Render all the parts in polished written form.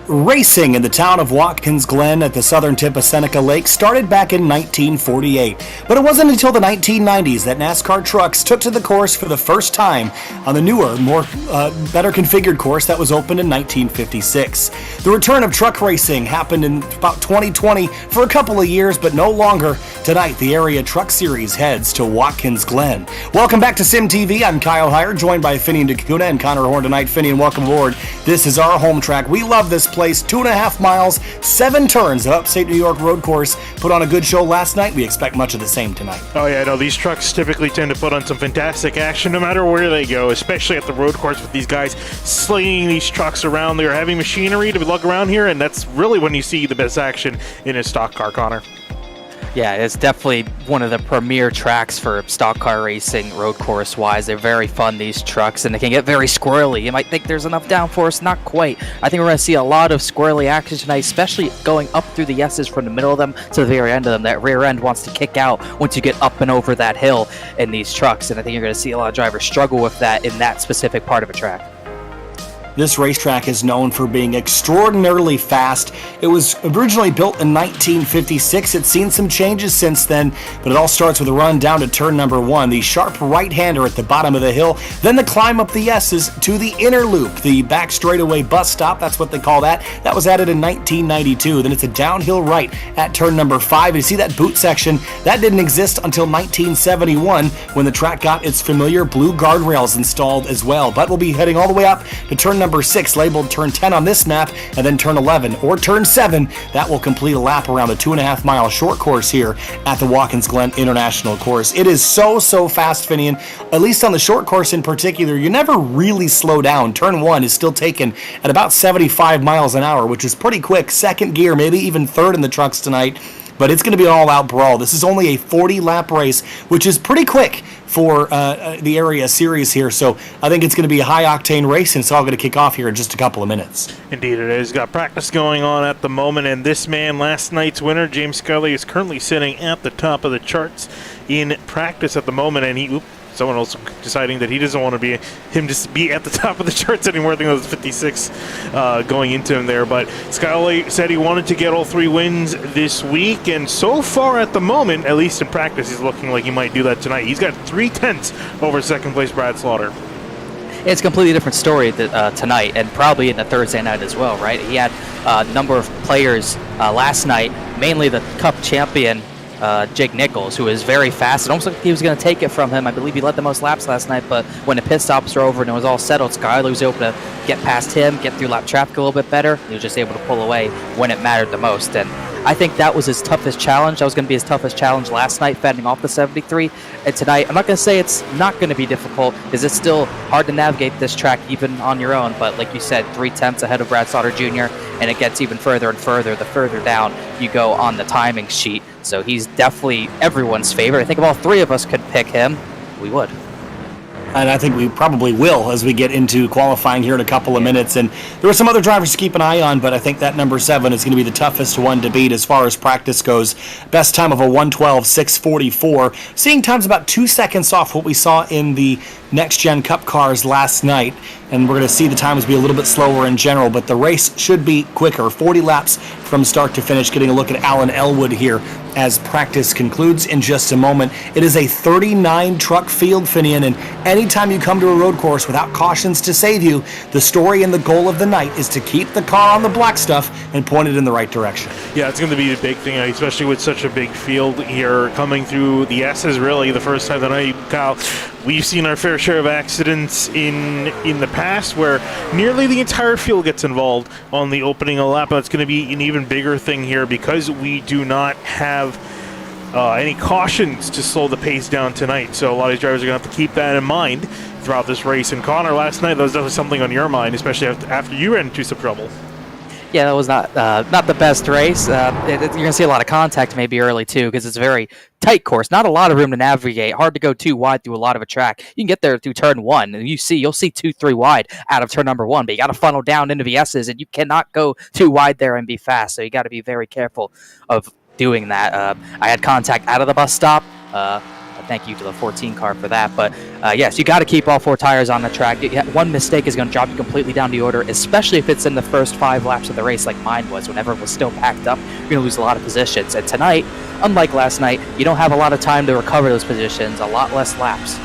Racing in the town of Watkins, Glen at the southern tip of Seneca Lake started back in 1948, but it wasn't until the 1990s that NASCAR trucks took to the course for the first time on the newer, better configured course that was opened in 1956. The return of truck racing happened in about 2020 for a couple of years, but no longer. Tonight, the area truck series heads to Watkins, Glen. Welcome back to Sim TV. I'm Kyle Heyer, joined by Finian DeCuna and Connor Horn tonight. Finian, welcome aboard. This is our home track. We love this place. 2.5 miles, 7 turns of upstate New York road course. Put on a good show last night. We expect much of the same tonight. Oh yeah, no, these trucks typically tend to put on some fantastic action no matter where they go, especially at the road course with these guys slinging these trucks around. They are heavy machinery to lug around here, and that's really when you see the best action in a stock car, Connor. Yeah, it's definitely one of the premier tracks for stock car racing, road course wise. They're very fun, these trucks, and they can get very squirrely. You might think there's enough downforce, not quite. I think we're going to see a lot of squirrely action tonight, especially going up through the S's from the middle of them to the very end of them. That rear end wants to kick out once you get up and over that hill in these trucks, and I think you're going to see a lot of drivers struggle with that in that specific part of a track. This racetrack is known for being extraordinarily fast. It was originally built in 1956. It's seen some changes since then, but it all starts with a run down to turn number 1, the sharp right-hander at the bottom of the hill, then the climb up the S's to the inner loop, the back straightaway bus stop, that's what they call that. That was added in 1992. Then it's a downhill right at turn number 5. You see that boot section? That didn't exist until 1971 when the track got its familiar blue guardrails installed as well. But we'll be heading all the way up to turn number 6, labeled turn 10 on this map, and then turn 11 or turn 7. That will complete a lap around the 2.5 mile short course here at the Watkins Glen International Course. It is so fast, Finian. At least on the short course in particular, you never really slow down. Turn 1 is still taken at about 75 miles an hour, which is pretty quick. Second gear, maybe even third in the trucks tonight. But it's going to be an all-out brawl. This is only a 40-lap race, which is pretty quick for the area series here. So I think it's going to be a high-octane race, and it's all going to kick off here in just a couple of minutes. Indeed it is. Got practice going on at the moment, and this man, last night's winner, James Scully, is currently sitting at the top of the charts in practice at the moment, and someone else deciding that he doesn't want to be at the top of the charts anymore. I think that was 56 going into him there. But Scully said he wanted to get all 3 wins this week, and so far at the moment, at least in practice, he's looking like he might do that tonight. He's got 3/10 over second place Brad Slaughter. It's a completely different story tonight, and probably in the Thursday night as well, right? He had a number of players last night, mainly the Cup champion, Jake Nichols, who is very fast. It almost looked like he was going to take it from him. I believe he led the most laps last night, but when the pit stops were over and it was all settled, Skyler was able to get past him, get through lap traffic a little bit better. He was just able to pull away when it mattered the most, and I think that was his toughest challenge. That was going to be his toughest challenge last night, fending off the 73. And tonight, I'm not going to say it's not going to be difficult, because it's still hard to navigate this track even on your own. But like you said, 3/10 ahead of Brad Slaughter Jr., and it gets even further and further the further down you go on the timing sheet. So he's definitely everyone's favorite. I think if all 3 of us could pick him, we would. And I think we probably will as we get into qualifying here in a couple of minutes. And there are some other drivers to keep an eye on, but I think that number 7 is going to be the toughest one to beat as far as practice goes. Best time of a 1:12.644. Seeing times about 2 seconds off what we saw in the next-gen Cup cars last night. And we're going to see the times be a little bit slower in general, but the race should be quicker. 40 laps from start to finish. Getting a look at Alan Elwood here as practice concludes in just a moment. It is a 39 truck field, Finian, and anytime you come to a road course without cautions to save you, the story and the goal of the night is to keep the car on the black stuff and point it in the right direction. Yeah, it's going to be a big thing, especially with such a big field here coming through the S's. Really, the first time tonight, Kyle, we've seen our fair share of accidents in the past where nearly the entire field gets involved on the opening lap. That's going to be an even bigger thing here because we do not have any cautions to slow the pace down tonight. So a lot of these drivers are going to have to keep that in mind throughout this race. And Connor, last night, that was definitely something on your mind, especially after you ran into some trouble. Yeah, that was not the best race. You're going to see a lot of contact maybe early, too, because it's a very tight course. Not a lot of room to navigate. Hard to go too wide through a lot of a track. You can get there through turn 1, and you'll see 2-3 wide out of turn number 1, but you got to funnel down into the S's, and you cannot go too wide there and be fast, so you got to be very careful of doing that. I had contact out of the bus stop. Thank you to the 14 car for that. But yes, you got to keep all 4 tires on the track. One mistake is going to drop you completely down the order, especially if it's in the first 5 laps of the race like mine was. Whenever it was still packed up, you're going to lose a lot of positions. And tonight, unlike last night, you don't have a lot of time to recover those positions, a lot less laps.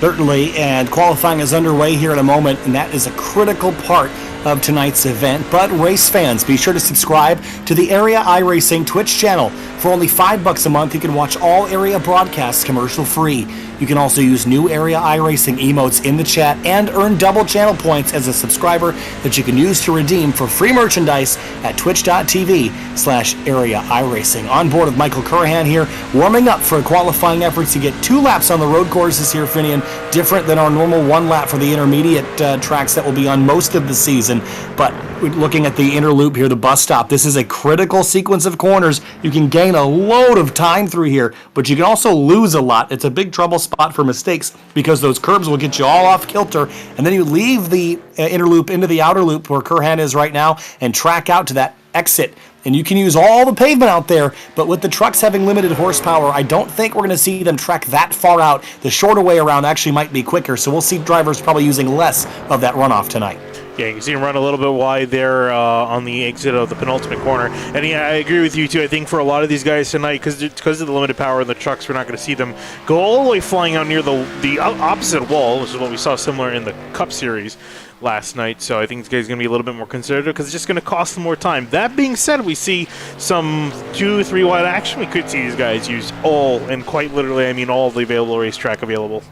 Certainly, and qualifying is underway here in a moment, and that is a critical part of tonight's event. But race fans, be sure to subscribe to the Area iRacing Twitch channel. For only $5 a month, you can watch all area broadcasts commercial free. You can also use new Area iRacing emotes in the chat and earn double channel points as a subscriber that you can use to redeem for free merchandise at twitch.tv/Area iRacing. On board with Michael Currahan here, warming up for qualifying efforts to get 2 laps on the road courses here, Finian, different than our normal 1 lap for the intermediate tracks that will be on most of the season. But looking at the inner loop here, the bus stop, this is a critical sequence of corners. You can gain a load of time through here, but you can also lose a lot. It's a big trouble spot for mistakes because those curbs will get you all off kilter, and then you leave the inner loop into the outer loop where Curhan is right now and track out to that exit. And you can use all the pavement out there, but with the trucks having limited horsepower, I don't think we're going to see them track that far out. The shorter way around actually might be quicker, so we'll see drivers probably using less of that runoff tonight. Yeah, you can see him run a little bit wide there on the exit of the penultimate corner. And yeah, I agree with you too. I think for a lot of these guys tonight, because of the limited power in the trucks, we're not going to see them go all the way flying out near the opposite wall, which is what we saw similar in the Cup Series last night. So I think these guys are going to be a little bit more conservative because it's just going to cost them more time. That being said, we see some 2-3 wide action. We could see these guys use all, and quite literally, I mean all the available racetrack available.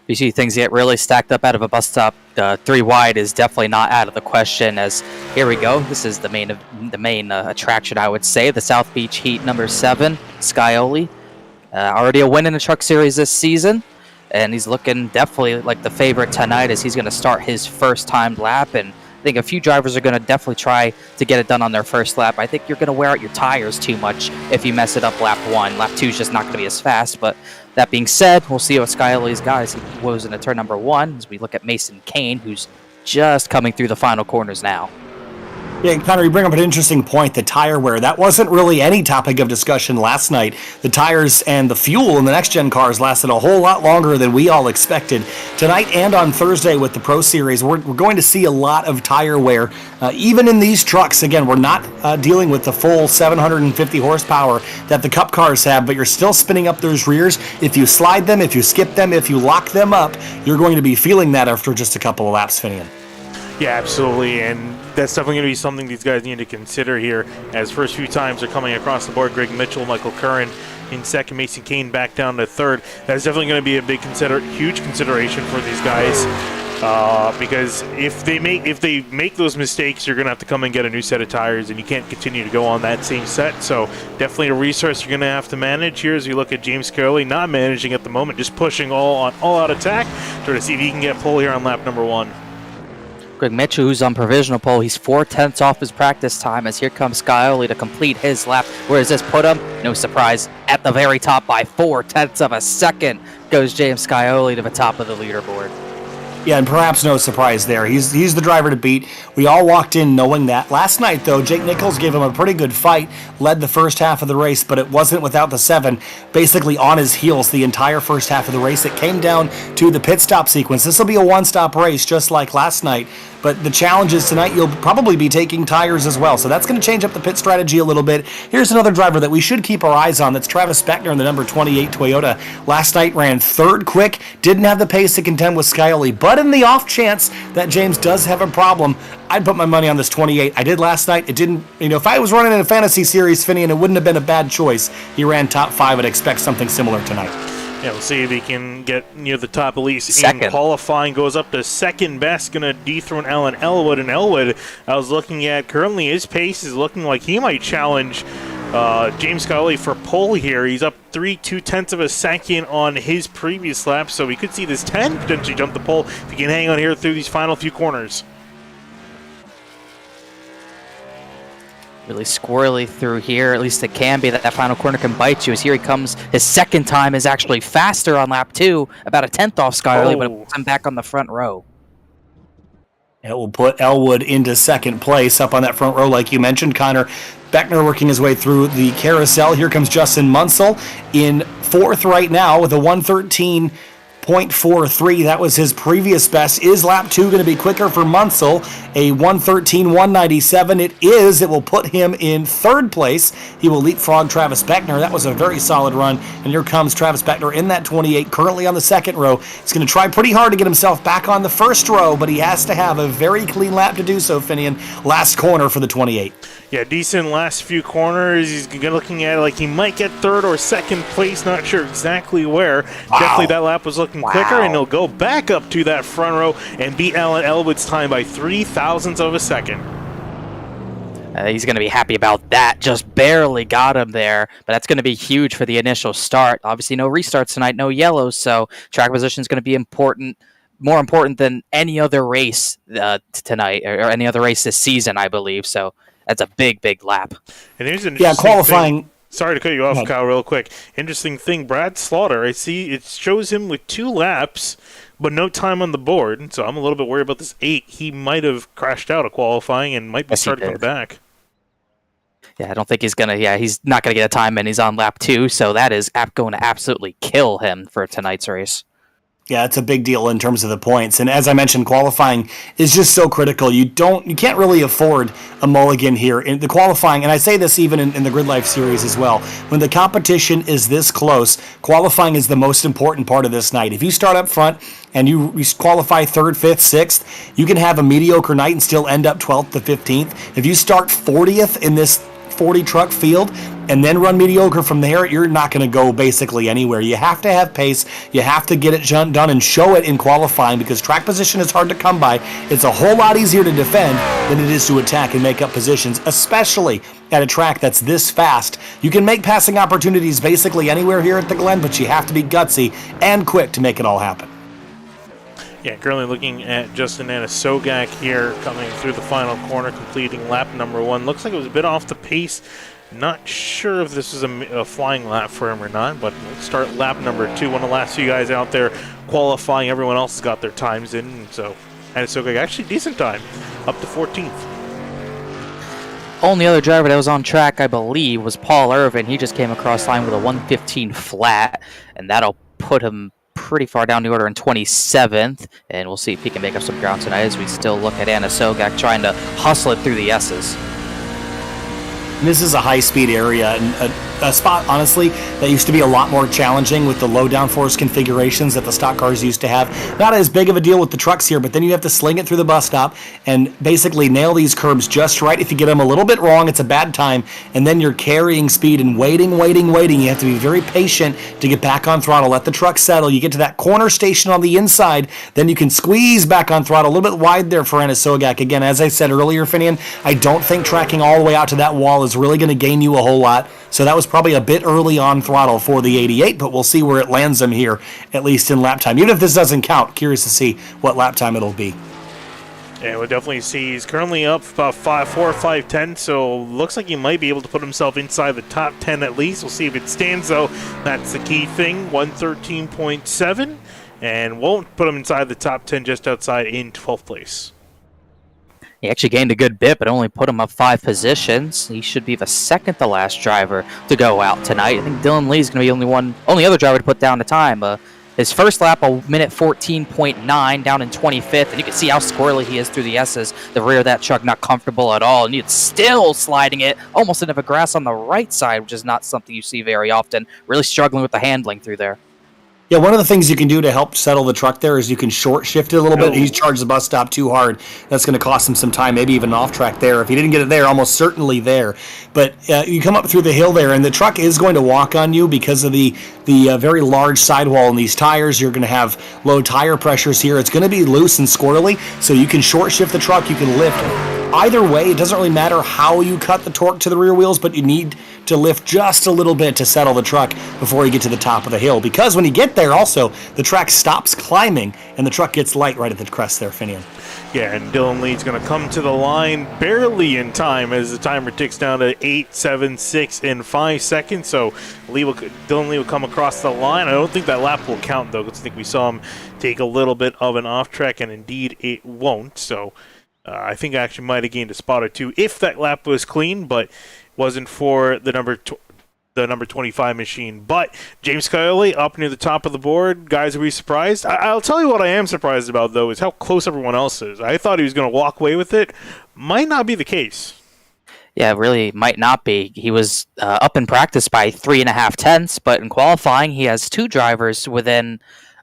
You see things get really stacked up out of a bus stop. 3 wide is definitely not out of the question. As here we go, this is the main attraction, I would say. The South Beach Heat number 7, Scioli, already a win in the Truck Series this season, and he's looking definitely like the favorite tonight as he's going to start his first timed lap. And I think a few drivers are going to definitely try to get it done on their first lap. I think you're going to wear out your tires too much if you mess it up lap 1. Lap 2 is just not going to be as fast. But that being said, we'll see what Scioli's got as he woes into turn number 1 as we look at Mason Kane, who's just coming through the final corners now. Yeah, Connor, you bring up an interesting point, the tire wear. That wasn't really any topic of discussion last night. The tires and the fuel in the next-gen cars lasted a whole lot longer than we all expected. Tonight and on Thursday with the Pro Series, we're going to see a lot of tire wear. Even in these trucks, again, we're not dealing with the full 750 horsepower that the Cup cars have, but you're still spinning up those rears. If you slide them, if you skip them, if you lock them up, you're going to be feeling that after just a couple of laps, Finian. Yeah, absolutely, and that's definitely going to be something these guys need to consider here as first few times are coming across the board. Greg Mitchell, Michael Curran in second, Mason Kane back down to third. That's definitely going to be a huge consideration for these guys because if they make those mistakes, you're going to have to come and get a new set of tires, and you can't continue to go on that same set. So definitely a resource you're going to have to manage here as you look at James Curley not managing at the moment, just pushing all out attack, trying to see if he can get pole here on lap number 1. Greg Mitchell, who's on provisional pole, he's 4/10 off his practice time as here comes Scioli to complete his lap. Where does this put him? No surprise, at the very top by 4/10 of a second goes James Scioli to the top of the leaderboard. Yeah, and perhaps no surprise there. He's the driver to beat. We all walked in knowing that. Last night, though, Jake Nichols gave him a pretty good fight, led the first half of the race, but it wasn't without the 7 basically on his heels the entire first half of the race. It came down to the pit stop sequence. This will be a one-stop race just like last night, but the challenge is tonight you'll probably be taking tires as well, so that's going to change up the pit strategy a little bit. Here's another driver that we should keep our eyes on. That's Travis Beckner in the number 28 Toyota. Last night ran 3rd quick, didn't have the pace to contend with Scioli, but in the off chance that James does have a problem, I'd put my money on this 28. I did last night. It didn't, if I was running in a fantasy series, Finian, it wouldn't have been a bad choice. He ran top 5. I'd expect something similar tonight. Yeah, we'll see if he can get near the top at least. Second. In qualifying, goes up to second best, going to dethrone Alan Elwood. And Elwood, I was looking at currently, his pace is looking like he might challenge James Scioli for pole here. He's up 3/2 of a second on his previous lap, so we could see this 10 potentially jump the pole if he can hang on here through these final few corners. Really squirrely through here. At least it can be that final corner can bite you. As here he comes. His second time is actually faster on lap 2, about a 10th off Scioli, but it puts him back on the front row. It will put Elwood into second place up on that front row, like you mentioned. Connor Beckner working his way through the carousel. Here comes Justin Munsell in fourth right now with a 1:13.43. That was his previous best. Is lap 2 going to be quicker for Munsell? A 1:13.197. It is. It will put him in third place. He will leapfrog Travis Beckner. That was a very solid run. And here comes Travis Beckner in that 28, currently on the second row. He's going to try pretty hard to get himself back on the first row, but he has to have a very clean lap to do so, Finian. Last corner for the 28. Yeah, decent last few corners. He's looking at it like he might get third or second place. Not sure exactly where. Wow. Definitely that lap was looking quicker, and he'll go back up to that front row and beat Alan Elwood's time by 0.03 of a second. He's going to be happy about that. Just barely got him there, but that's going to be huge for the initial start. Obviously, no restarts tonight, no yellows, so track position is going to be important. More important than any other race tonight, or any other race this season, I believe. So that's a big, big lap. And here's an qualifying. Sorry to cut you off, Kyle, real quick. Interesting thing, Brad Slaughter, I see it shows him with 2 laps, but no time on the board. So I'm a little bit worried about this 8. He might have crashed out of qualifying and might be starting to come back. Yeah, I don't think he's going to, he's not going to get a time, and he's on lap 2, so that is going to absolutely kill him for tonight's race. Yeah, it's a big deal in terms of the points. And as I mentioned, qualifying is just so critical. You can't really afford a mulligan here in the qualifying. And I say this even in the Grid Life series as well. When the competition is this close, qualifying is the most important part of this night. If you start up front and you qualify 3rd, 5th, 6th, you can have a mediocre night and still end up 12th to 15th. If you start 40th in this 40 truck field and then run mediocre from there, you're not going to go basically anywhere. You have to have pace. You have to get it done and show it in qualifying, because track position is hard to come by. It's a whole lot easier to defend than it is to attack and make up positions, especially at a track that's this fast. You can make passing opportunities basically anywhere here at the Glen, but you have to be gutsy and quick to make it all happen. Yeah, currently looking at Justin Anasogak here coming through the final corner, completing lap number 1. Looks like it was a bit off the pace. Not sure if this is a flying lap for him or not, but we'll start lap number 2. One of the last few guys out there qualifying. Everyone else has got their times in, so Anasogak actually decent time, up to 14th. Only other driver that was on track, I believe, was Paul Irvin. He just came across line with a 1:15 flat, and that'll put him pretty far down the order in 27th, and we'll see if he can make up some ground tonight as we still look at Anasogak trying to hustle it through the S's. This is a high-speed area, and a spot, honestly, that used to be a lot more challenging with the low downforce configurations that the stock cars used to have. Not as big of a deal with the trucks here, but then you have to sling it through the bus stop and basically nail these curbs just right. If you get them a little bit wrong, it's a bad time, and then you're carrying speed and waiting. You have to be very patient to get back on throttle, let the truck settle. You get to that corner station on the inside, then you can squeeze back on throttle. A little bit wide there for Anasogak. Again, as I said earlier, Finian, I don't think tracking all the way out to that wall is really going to gain you a whole lot. So that was probably a bit early on throttle for the 88, but we'll see where it lands him here, at least in lap time. Even if this doesn't count, curious to see what lap time it'll be. Yeah, we'll definitely see. He's currently up about 4 or 5:10, so looks like he might be able to put himself inside the top 10 at least. We'll see if it stands, though. That's the key thing, 113.7, and won't put him inside the top 10, just outside in 12th place. He actually gained a good bit, but only put him up 5 positions. He should be the second to last driver to go out tonight. I think Dylan Lee's going to be the only other driver to put down the time. His first lap, a minute 14.9, down in 25th, and you can see how squirrely he is through the S's. The rear of that truck not comfortable at all, and it's still sliding it almost into the grass on the right side, which is not something you see very often. Really struggling with the handling through there. Yeah, one of the things you can do to help settle the truck there is you can short shift it a little bit. He's charged the bus stop too hard. That's going to cost him some time, maybe even off track there. If he didn't get it there, almost certainly there. But you come up through the hill there, and the truck is going to walk on you because of the very large sidewall in these tires. You're going to have low tire pressures here. It's going to be loose and squirrely, so you can short shift the truck. You can lift. Either way, it doesn't really matter how you cut the torque to the rear wheels, but you need to lift just a little bit to settle the truck before you get to the top of the hill. Because when you get there, also, the track stops climbing, and the truck gets light right at the crest there, Finian. Yeah, and Dylan Lee's going to come to the line barely in time as the timer ticks down to 8, 7, 6, and 5 seconds. So Dylan Lee will come across the line. I don't think that lap will count, though, because I think we saw him take a little bit of an off track, and indeed it won't. So I think I actually might have gained a spot or two if that lap was clean, but wasn't for the number 25 machine. But James Coyote up near the top of the board. Guys, are we surprised? I'll tell you what I am surprised about, though, is how close everyone else is. I thought he was going to walk away with it. Might not be the case. Yeah, really might not be. He was up in practice by 3.5 tenths, but in qualifying, he has 2 drivers within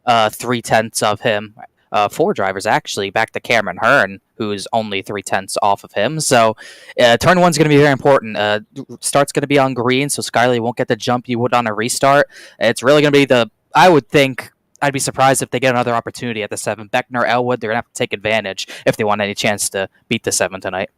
3 tenths of him. 4 drivers, actually, back to Cameron Hearn, who's only 3 tenths off of him. So turn 1's going to be very important. Start's going to be on green, so Skyly won't get the jump you would on a restart. It's really going to be I would think, I'd be surprised if they get another opportunity at the 7. Beckner, Elwood, they're going to have to take advantage if they want any chance to beat the 7 tonight.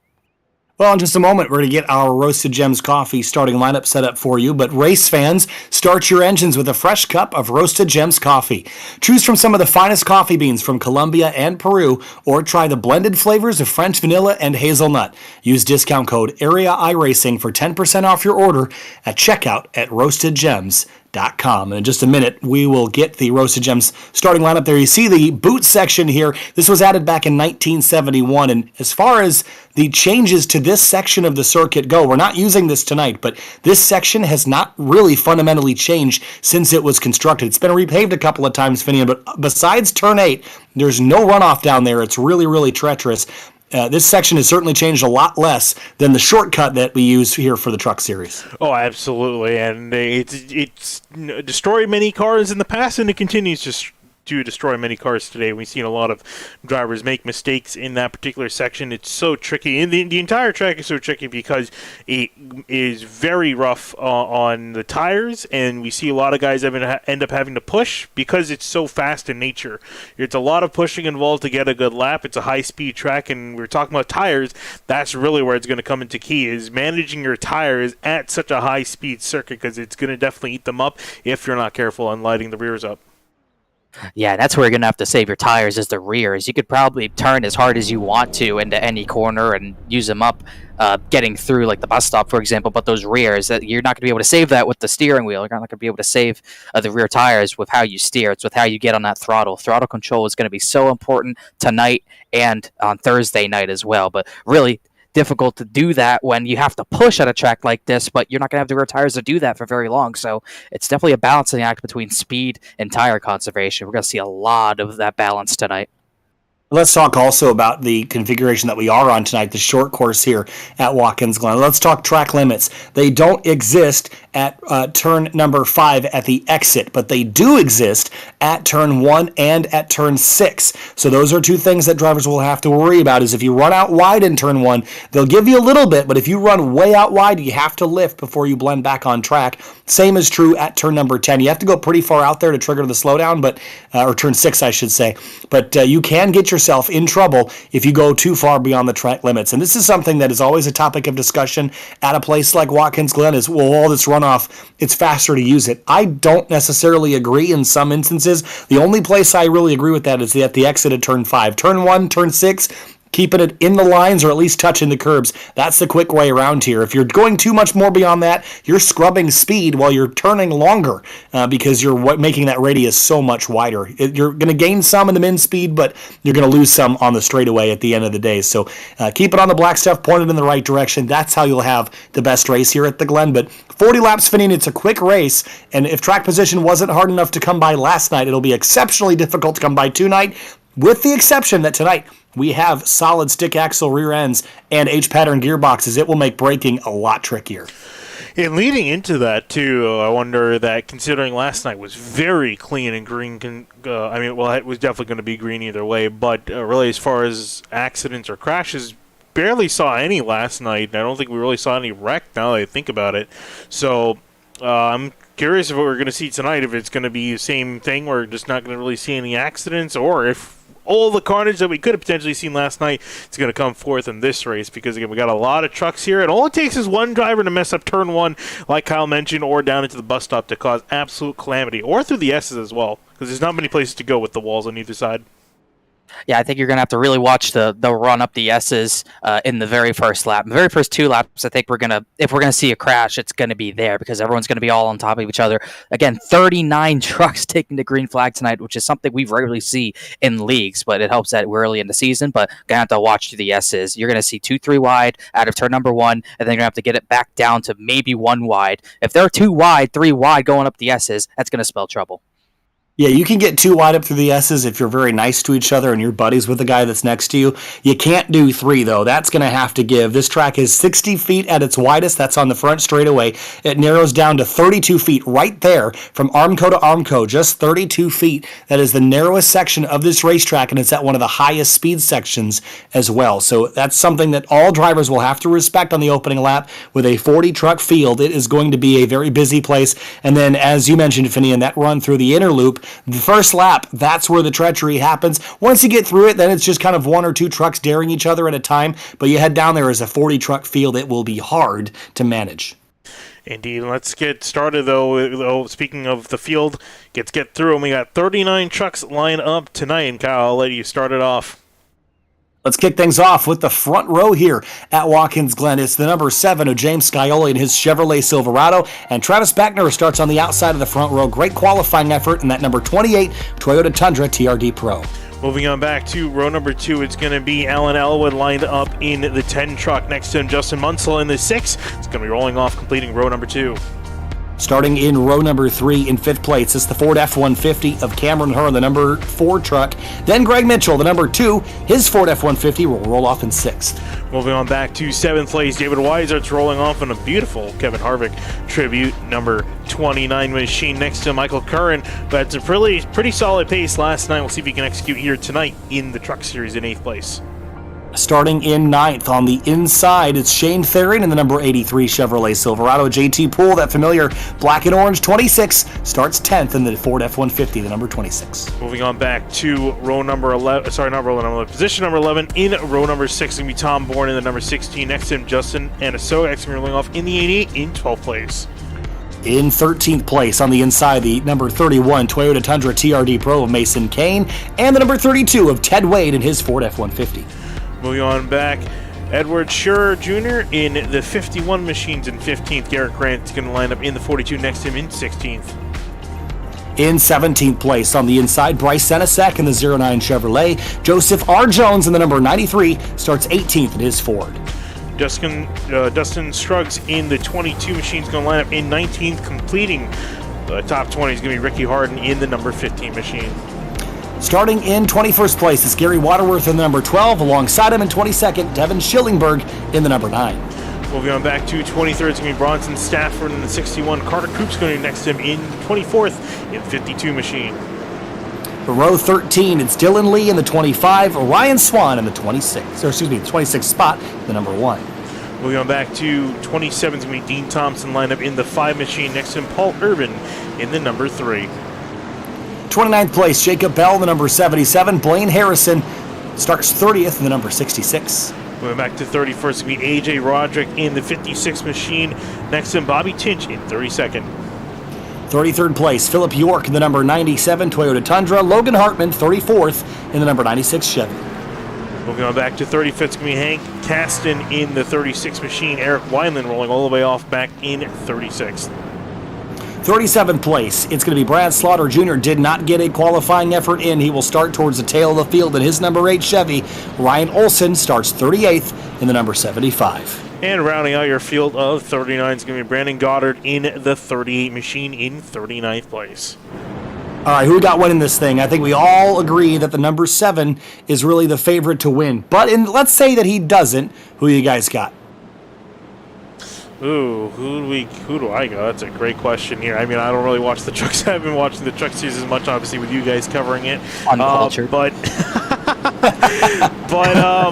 Well, in just a moment, we're going to get our Roasted Gems coffee starting lineup set up for you. But race fans, start your engines with a fresh cup of Roasted Gems coffee. Choose from some of the finest coffee beans from Colombia and Peru, or try the blended flavors of French vanilla and hazelnut. Use discount code AREA iRacing for 10% off your order at checkout at roastedgems.com. And in just a minute, we will get the Roasted Gems starting lineup there. You see the boot section here. This was added back in 1971. And as far as the changes to this section of the circuit go, we're not using this tonight, but this section has not really fundamentally changed since it was constructed. It's been repaved a couple of times, Finian, but besides turn 8, there's no runoff down there. It's really, really treacherous. This section has certainly changed a lot less than the shortcut that we use here for the Truck Series. Oh, absolutely, and it's destroyed many cars in the past, and it continues to destroy many cars today. We've seen a lot of drivers make mistakes in that particular section. It's so tricky, and the entire track is so tricky because it is very rough on the tires, and we see a lot of guys end up having to push because it's so fast in nature. It's a lot of pushing involved to get a good lap. It's a high-speed track, and we're talking about tires. That's really where it's going to come into key, is managing your tires at such a high-speed circuit, because it's going to definitely eat them up if you're not careful on lighting the rears up. Yeah, that's where you're going to have to save your tires, is the rears. You could probably turn as hard as you want to into any corner and use them up getting through, like the bus stop, for example, but those rears, you're not going to be able to save that with the steering wheel. You're not going to be able to save the rear tires with how you steer. It's with how you get on that throttle. Throttle control is going to be so important tonight and on Thursday night as well, but really difficult to do that when you have to push at a track like this, but you're not going to have the rear tires to do that for very long. So it's definitely a balancing act between speed and tire conservation. We're going to see a lot of that balance tonight. Let's talk also about the configuration that we are on tonight, the short course here at Watkins Glen. Let's talk track limits. They don't exist at turn number 5 at the exit, but they do exist at turn 1 and at turn 6. So those are two things that drivers will have to worry about, is if you run out wide in turn 1, they'll give you a little bit, but if you run way out wide, you have to lift before you blend back on track. Same is true at turn number 10. You have to go pretty far out there to trigger the slowdown, or turn 6, I should say. But you can get yourself in trouble if you go too far beyond the track limits. And this is something that is always a topic of discussion at a place like Watkins Glen, is, well, all this runoff, it's faster to use it. I don't necessarily agree in some instances. The only place I really agree with that is at the exit of turn 5. Turn 1, turn 6, keeping it in the lines or at least touching the curbs. That's the quick way around here. If you're going too much more beyond that, you're scrubbing speed while you're turning longer because you're making that radius so much wider. You're going to gain some in the min speed, but you're going to lose some on the straightaway at the end of the day. So keep it on the black stuff, pointed in the right direction. That's how you'll have the best race here at the Glen. But 40 laps, Finian, it's a quick race, and if track position wasn't hard enough to come by last night, it'll be exceptionally difficult to come by tonight, with the exception that tonight we have solid stick axle rear ends and H-pattern gearboxes. It will make braking a lot trickier. And leading into that, too, I wonder that, considering last night was very clean and green, it was definitely going to be green either way, but really as far as accidents or crashes, barely saw any last night. I don't think we really saw any wreck now that I think about it. So I'm curious if what we're going to see tonight, if it's going to be the same thing, we're just not going to really see any accidents, or if all the carnage that we could have potentially seen last night is going to come forth in this race, because again, we got a lot of trucks here, and all it takes is one driver to mess up turn 1, like Kyle mentioned, or down into the bus stop to cause absolute calamity, or through the S's as well, because there's not many places to go with the walls on either side. Yeah, I think you're going to have to really watch the run up the S's in the very first lap. The very first 2 laps, I think if we're gonna see a crash, it's going to be there because everyone's going to be all on top of each other. Again, 39 trucks taking the green flag tonight, which is something we rarely see in leagues, but it helps that we're early in the season. But going to have to watch through the S's. You're going to see 2, 3 wide out of turn number 1, and then you're going to have to get it back down to maybe 1 wide. If they're 2 wide, 3 wide going up the S's, that's going to spell trouble. Yeah, you can get 2 wide up through the S's if you're very nice to each other and you're buddies with the guy that's next to you. You can't do 3, though. That's going to have to give. This track is 60 feet at its widest. That's on the front straightaway. It narrows down to 32 feet right there from Armco to Armco, just 32 feet. That is the narrowest section of this racetrack, and it's at one of the highest speed sections as well. So that's something that all drivers will have to respect on the opening lap. With a 40-truck field, it is going to be a very busy place. And then, as you mentioned, Finian, that run through the inner loop, the first lap, that's where the treachery happens. Once you get through it, then it's just kind of 1 or 2 trucks daring each other at a time. But you head down there as a 40-truck field, it will be hard to manage. Indeed. Let's get started, though. Speaking of the field, get through, and we got 39 trucks lined up tonight. And Kyle, I'll let you start it off. Let's kick things off with the front row here at Watkins Glen. It's the number 7 of James Scioli and his Chevrolet Silverado, and Travis Beckner starts on the outside of the front row. Great qualifying effort in that number 28 Toyota Tundra TRD Pro. Moving on back to row number 2, it's going to be Alan Elwood lined up in the 10 truck. Next to him, Justin Munsell in the 6. It's going to be rolling off, completing row number 2. Starting in row number 3 in 5th place, it's the Ford F-150 of Cameron Herr, the number 4 truck. Then Greg Mitchell, the number 2, his Ford F-150 will roll off in 6th. Moving on back to 7th place, David Weisert's rolling off in a beautiful Kevin Harvick tribute, number 29 machine. Next to Michael Curran, but it's a pretty solid pace last night. We'll see if he can execute here tonight in the Truck Series in 8th place. Starting in 9th on the inside, it's Shane Theron in the number 83 Chevrolet Silverado. JT Poole, that familiar black and orange 26, starts 10th in the Ford F-150, the number 26. Moving on back to row number 11, position number 11 in row number 6, going to be Tom Bourne in the number 16. Next to him, Justin Anasoga, rolling off in the 88 in 12th place. In 13th place on the inside, the number 31 Toyota Tundra TRD Pro of Mason Kane, and the number 32 of Ted Wade in his Ford F-150. Moving on back, Edward Scherer Jr. in the 51 machines in 15th. Garrett Grant is going to line up in the 42 next to him in 16th. In 17th place on the inside, Bryce Senesek in the 09 Chevrolet. Joseph R. Jones in the number 93 starts 18th in his Ford. Dustin Scruggs in the 22 machine is going to line up in 19th, completing the top 20 is going to be Ricky Harden in the number 15 machine. Starting in 21st place is Gary Waterworth in the number 12. Alongside him in 22nd, Devin Schillingberg in the number 9. Moving on back to 23rd, it's going to be Bronson Stafford in the 61. Carter Coop's going to be next to him in 24th in 52 machine. For row 13, it's Dylan Lee in the 25. Ryan Swan in the 26th spot, the number 1. Moving on back to 27th, it's going to be Dean Thompson lined up in the 5 machine. Next to him, Paul Urban in the number 3. 29th place, Jacob Bell, the number 77. Blaine Harrison starts 30th in the number 66. Moving back to 31st, it's going to be A.J. Roderick in the 56 machine. Next to him, Bobby Tinch in 32nd. 33rd place, Philip York in the number 97 Toyota Tundra. Logan Hartman, 34th in the number 96 Chevy. Moving on back to 35th, it's going to be Hank Caston in the 36 machine. Eric Wineland rolling all the way off back in 36th. 37th place, it's going to be Brad Slaughter Jr. Did not get a qualifying effort in. He will start towards the tail of the field in his number 8 Chevy. Ryan Olson starts 38th in the number 75. And rounding out your field of 39 is going to be Brandon Goddard in the 38 machine in 39th place. All right, who got winning this thing? I think we all agree that the number 7 is really the favorite to win. But let's say that he doesn't. Who you guys got? Ooh, who do I go? That's a great question here. I mean, I don't really watch the trucks. I haven't been watching the truck series as much, obviously, with you guys covering it. Uncultured. But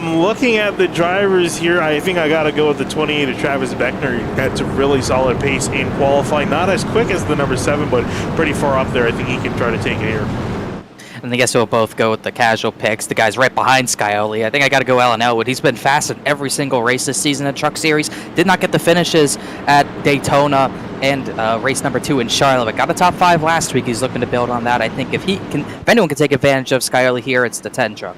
looking at the drivers here, I think I got to go with the 28 of Travis Beckner. That's a really solid pace in qualifying. Not as quick as the number 7, but pretty far up there. I think he can try to take it here. And I guess we'll both go with the casual picks. The guys right behind Scioli. I think I got to go Alan Elwood. He's been fast in every single race this season at Truck Series. Did not get the finishes at Daytona and race number 2 in Charlotte, but got a top 5 last week. He's looking to build on that. I think if anyone can take advantage of Scioli here, it's the 10 truck.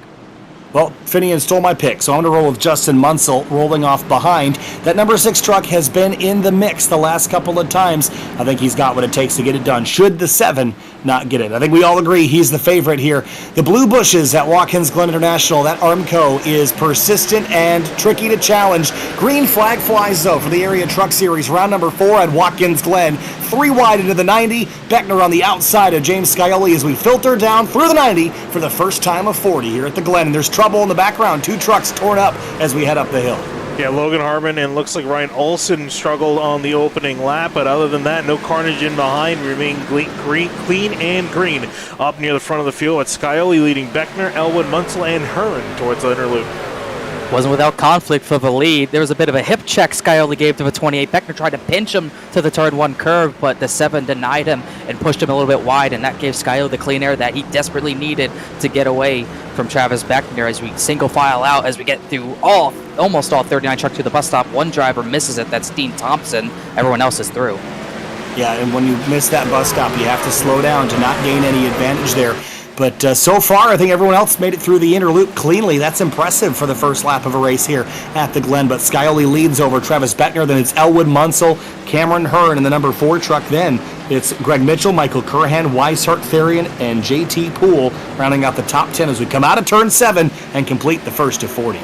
Well, Finian stole my pick, so I'm going to roll with Justin Munsell rolling off behind. That number 6 truck has been in the mix the last couple of times. I think he's got what it takes to get it done. Should the 7 not get it? I think we all agree he's the favorite here. The Blue Bushes at Watkins Glen International, that Armco is persistent and tricky to challenge. Green flag flies, though, for the Area Truck Series. Round number 4 at Watkins Glen. 3 wide into the 90. Beckner on the outside of James Scioli as we filter down through the 90 for the first time of 40 here at the Glen. And there's trouble in the background. 2 trucks torn up as we head up the hill. Yeah, Logan Harmon and looks like Ryan Olson struggled on the opening lap, but other than that, no carnage in behind. Remain clean and green up near the front of the field with Scioli leading Beckner, Elwood, Munsell, and Hearn towards the inner loop. Wasn't without conflict for the lead. There was a bit of a hip check Scioli gave to the 28. Beckner tried to pinch him to the turn 1 curve, but the 7 denied him and pushed him a little bit wide, and that gave Scioli the clean air that he desperately needed to get away from Travis Beckner as we single file out as we get through almost all 39 trucks to the bus stop. One driver misses it, that's Dean Thompson. Everyone else is through. Yeah, and when you miss that bus stop, you have to slow down to not gain any advantage there. But so far, I think everyone else made it through the inner loop cleanly. That's impressive for the first lap of a race here at the Glen. But Scioli leads over Travis Beckner. Then it's Elwood Munsell, Cameron Hearn in the number 4 truck. Then it's Greg Mitchell, Michael Curhan, Weishart Therian, and JT Poole rounding out the top 10 as we come out of turn 7 and complete the first of 40.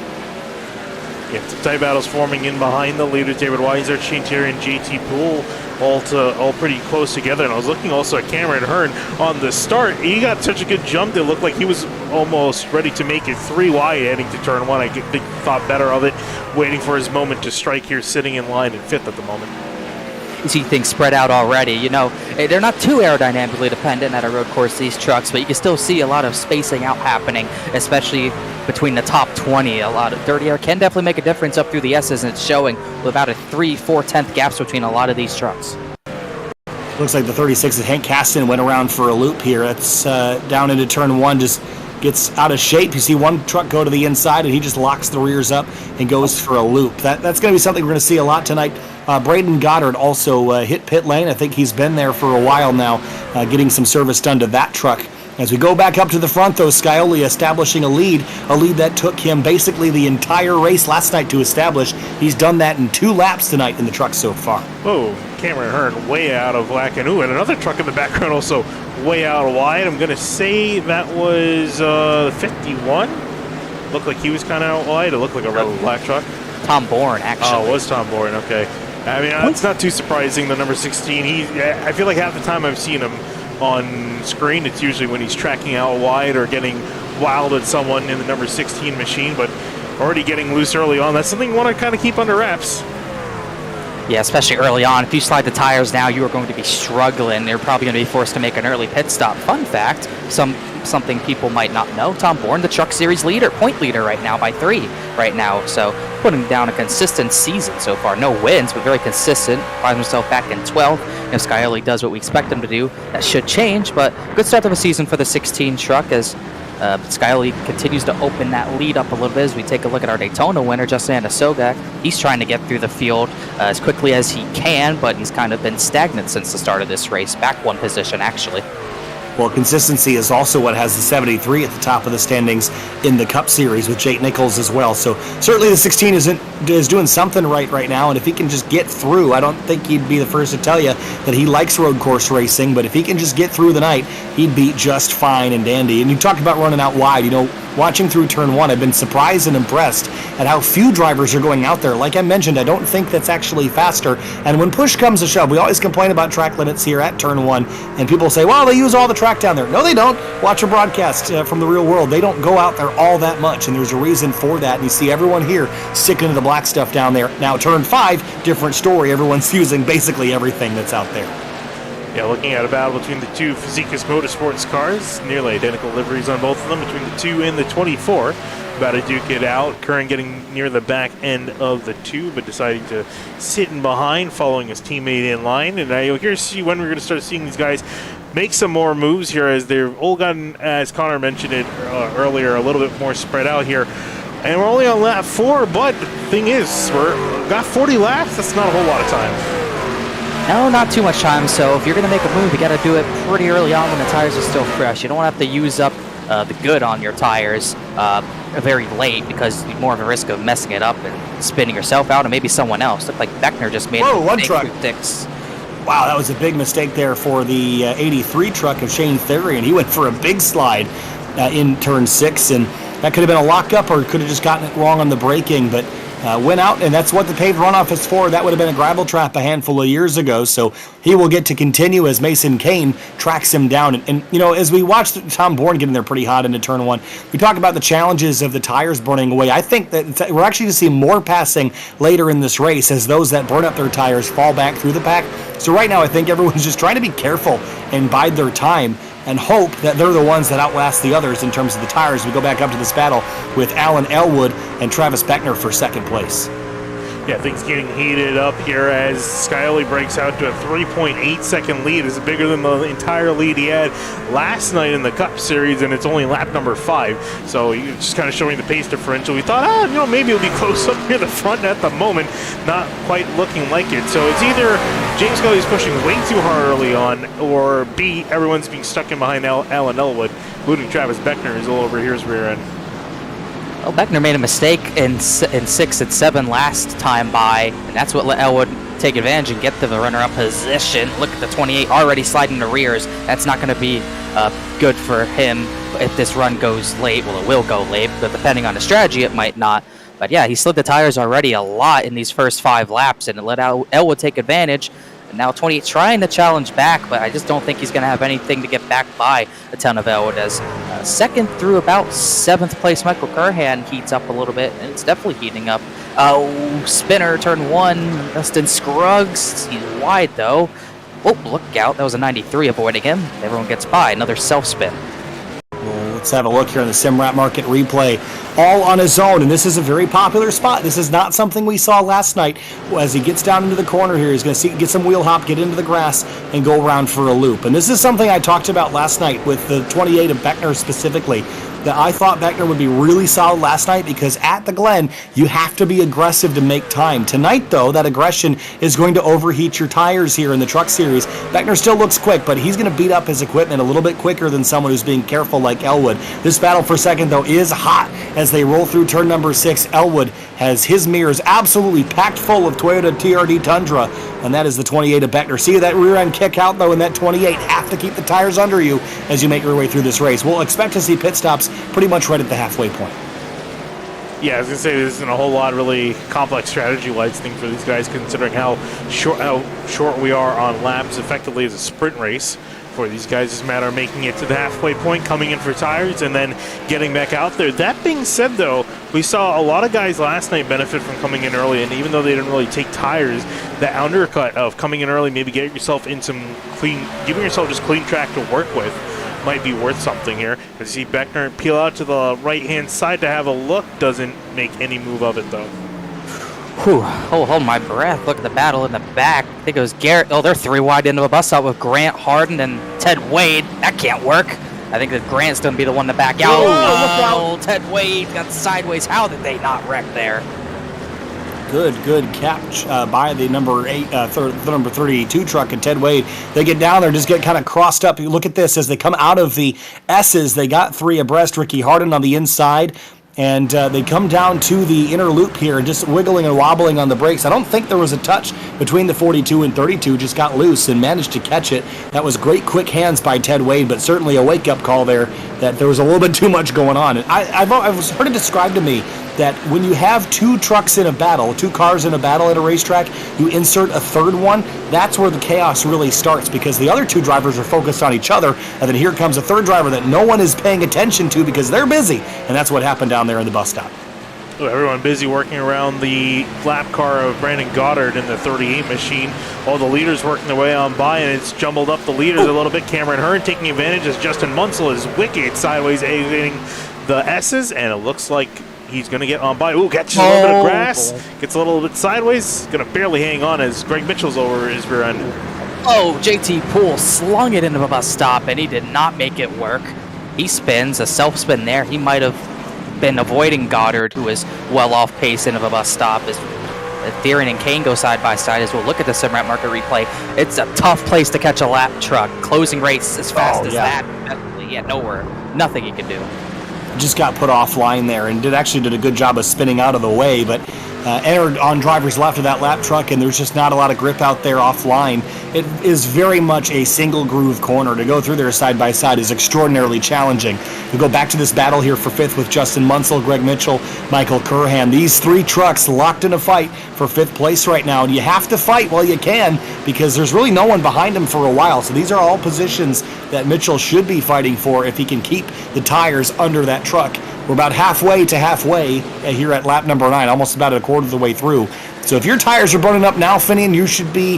Yeah, some tight battles forming in behind the leader. David Weiser, Shane Terry, and JT Poole all pretty close together. And I was looking also at Cameron Hearn on the start. He got such a good jump that it looked like he was almost ready to make it 3 wide heading to turn 1. I think thought better of it, waiting for his moment to strike here, sitting in line in 5th at the moment. You see things spread out already. You know, they're not too aerodynamically dependent at a road course, these trucks, but you can still see a lot of spacing out happening, especially between the top 20. A lot of dirty air can definitely make a difference up through the S's, and it's showing with about a 3/4 gaps between a lot of these trucks. Looks like the 36 of Hank Caston went around for a loop here. It's down into turn 1, just gets out of shape. You see one truck go to the inside, and he just locks the rears up and goes for a loop. That's going to be something we're going to see a lot tonight. Braden Goddard also hit pit lane. I think he's been there for a while now, getting some service done to that truck. As we go back up to the front, though, Scioli establishing a lead that took him basically the entire race last night to establish. He's done that in 2 laps tonight in the truck so far. Whoa, Cameron Hearn way out of whack. And another truck in the background also way out wide. I'm going to say that was 51. Looked like he was kind of out wide. It looked like a red and black truck. Tom Bourne, actually. Oh, it was Tom Bourne, okay. I mean, it's not too surprising, the number 16. I feel like half the time I've seen him on screen, it's usually when he's tracking out wide or getting wild at someone in the number 16 machine, but already getting loose early on. That's something you want to kind of keep under wraps. Yeah, especially early on. If you slide the tires now, you are going to be struggling. They're probably going to be forced to make an early pit stop. Fun fact, something people might not know, Tom Bourne, the Truck Series leader, point leader right now by 3 right now. So putting down a consistent season so far. No wins, but very consistent. Finds himself back in 12th. If Scioli does what we expect him to do, that should change. But good start of the season for the 16 truck as Scioli continues to open that lead up a little bit as we take a look at our Daytona winner, Justin Andasogak. He's trying to get through the field as quickly as he can, but he's kind of been stagnant since the start of this race. Back 1 position, actually. Well, consistency is also what has the 73 at the top of the standings in the Cup Series with Jake Nichols as well. So certainly the 16 is doing something right now, and if he can just get through, I don't think he'd be the first to tell you that he likes road course racing, but if he can just get through the night, he'd be just fine and dandy. And you talked about running out wide. You know, watching through turn 1, I've been surprised and impressed at how few drivers are going out there. Like I mentioned, I don't think that's actually faster. And when push comes to shove, we always complain about track limits here at turn 1, and people say, well, they use all the track down there. No, they don't. Watch a broadcast from the real world. They don't go out there all that much, and there's a reason for that. And you see everyone here sticking to the black stuff down there. Now, turn 5, different story. Everyone's using basically everything that's out there. Yeah, looking at a battle between the 2 Physicus Motorsports cars, nearly identical liveries on both of them, between the 2 and the 24. About to duke it out. Curran getting near the back end of the 2, but deciding to sit in behind, following his teammate in line. And you'll here see when we're going to start seeing these guys make some more moves here, as they've all gotten, as Connor mentioned it earlier, a little bit more spread out here. And we're only on lap 4, but the thing is, we've got 40 laps. That's not a whole lot of time. No, not too much time, so if you're going to make a move, you got to do it pretty early on when the tires are still fresh. You don't have to use up the good on your tires very late, because you're more of a risk of messing it up and spinning yourself out and maybe someone else. Looked like Beckner just made Whoa, a one mistake truck. through six. Wow, that was a big mistake there for the 83 truck of Shane Theory, and he went for a big slide in turn 6, and that could have been a lockup or could have just gotten it wrong on the braking, but went out, and that's what the paved runoff is for. That would have been a gravel trap a handful of years ago, so he will get to continue as Mason Kane tracks him down. And you know, as we watched Tom Bourne getting there pretty hot into turn 1, we talk about the challenges of the tires burning away. I think that we're actually going to see more passing later in this race as those that burn up their tires fall back through the pack. So right now, I think everyone's just trying to be careful and bide their time and hope that they're the ones that outlast the others in terms of the tires. We go back up to this battle with Alan Elwood and Travis Beckner for second place. Yeah, things getting heated up here as Scioli breaks out to a 3.8 second lead. It's bigger than the entire lead he had last night in the Cup Series, and it's only lap number 5. So you're just kind of showing the pace differential. We thought, maybe it'll be close up near the front at the moment. Not quite looking like it. So it's either James Scully's pushing way too hard early on, or B, everyone's being stuck in behind Alan Elwood, including Travis Beckner, who's a little over here's rear end. Well, Beckner made a mistake in 6 and 7 last time by, and that's what let Elwood take advantage and get to the runner-up position. Look at the 28 already sliding to rears. That's not going to be good for him if this run goes late. Well, it will go late, but depending on the strategy, it might not. But yeah, he slid the tires already a lot in these first 5 laps, and it let Elwood take advantage. And now 28 trying to challenge back, but I just don't think he's going to have anything to get back by a ton of Elwood. As second through about 7th place, Michael Curhan heats up a little bit, and it's definitely heating up. Spinner, turn 1, Dustin Scruggs. He's wide, though. Oh, look out. That was a 93 avoiding him. Everyone gets by. Another self-spin. Let's have a look here in the SimRap Market replay. All on his own, and this is a very popular spot. This is not something we saw last night. As he gets down into the corner here, he's going to get some wheel hop, get into the grass, and go around for a loop. And this is something I talked about last night with the 28 of Beckner specifically, that I thought Beckner would be really solid last night, because at the Glen, you have to be aggressive to make time. Tonight, though, that aggression is going to overheat your tires here in the Truck Series. Beckner still looks quick, but he's going to beat up his equipment a little bit quicker than someone who's being careful like Elwood. This battle for second, though, is hot as they roll through turn number 6. Elwood has his mirrors absolutely packed full of Toyota TRD Tundra, and that is the 28 of Beckner. See that rear end kick out, though, in that 28. Have to keep the tires under you as you make your way through this race. We'll expect to see pit stops pretty much right at the halfway point. Yeah, I was going to say this isn't a whole lot really complex strategy-wise thing for these guys, considering how short we are on laps. Effectively, as a sprint race for these guys. It's a matter of making it to the halfway point, coming in for tires, and then getting back out there. That being said, though, we saw a lot of guys last night benefit from coming in early, and even though they didn't really take tires, that undercut of coming in early, maybe getting yourself in some clean, giving yourself just clean track to work with, might be worth something here. As you see Beckner peel out to the right-hand side to have a look, doesn't make any move of it, though. Whew, hold my breath. Look at the battle in the back. I think it was Garrett. Oh, they're 3 wide into a bus stop with Grant Harden and Ted Wade. That can't work. I think that Grant's going to be the one to back out. Oh, Ted Wade got sideways. How did they not wreck there? Good catch by the number 32 truck and Ted Wade. They get down there, just get kind of crossed up. You look at this as they come out of the S's. They got 3 abreast. Ricky Harden on the inside. And they come down to the inner loop here and just wiggling and wobbling on the brakes. I don't think there was a touch between the 42 and 32, just got loose and managed to catch it. That was great quick hands by Ted Wade, but certainly a wake-up call there that there was a little bit too much going on. And I've heard it described to me that when you have 2 trucks in a battle, 2 cars in a battle at a racetrack, you insert a third one, that's where the chaos really starts, because the other 2 drivers are focused on each other, and then here comes a third driver that no one is paying attention to because they're busy, and that's what happened down there in the bus stop. Everyone busy working around the lap car of Brandon Goddard in the 38 machine. All the leaders working their way on by, and it's jumbled up the leaders a little bit. Cameron Hearn taking advantage as Justin Munsell is wicked sideways exiting the S's, and it looks like he's going to get on by. Ooh, catches a little bit of grass, gets a little bit sideways, going to barely hang on as Greg Mitchell's over his rear end. Oh, JT Poole slung it into a bus stop, and he did not make it work. He spins, a self-spin there. He might have been avoiding Goddard, who is well off pace into a bus stop. As Theron and Kane go side by side as we'll look at the SimRap Market replay. It's a tough place to catch a lap truck. Closing race as fast as that. Definitely He had nothing he could do. Just got put offline there and actually did a good job of spinning out of the way, but entered on driver's left of that lap truck, and there's just not a lot of grip out there offline. It is very much a single groove corner. To go through there side by side is extraordinarily challenging. We go back to this battle here for fifth with Justin Munsell, Greg Mitchell, Michael Curhan. These three trucks locked in a fight for fifth place right now, and you have to fight while you can because there's really no one behind him for a while. So these are all positions that Mitchell should be fighting for if he can keep the tires under that truck. We're about halfway to halfway here at lap number 9, almost about a quarter of the way through. So if your tires are burning up now, Finian, you should be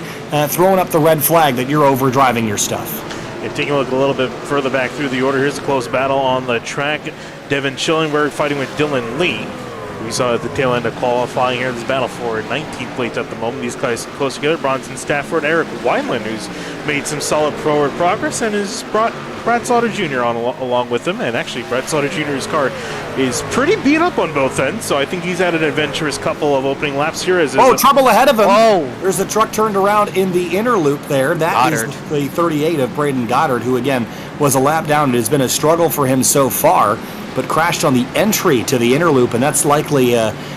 throwing up the red flag that you're over driving your stuff. And taking a look a little bit further back through the order, here's a close battle on the track. Devin Schillingberg fighting with Dylan Lee. We saw at the tail end of qualifying here, this battle for 19 plates at the moment. These guys close together. Bronson Stafford, Eric Wineland, who's made some solid forward progress and has brought Brad Slaughter Jr. on along with him. And actually, Brad Slaughter Jr.'s car is pretty beat up on both ends, so I think he's had an adventurous couple of opening laps here. Trouble ahead of him. Oh. There's a truck turned around in the inner loop there. That is the 38 of Braden Goddard, who again was a lap down. It has been a struggle for him so far, but crashed on the entry to the inner loop, and that's likely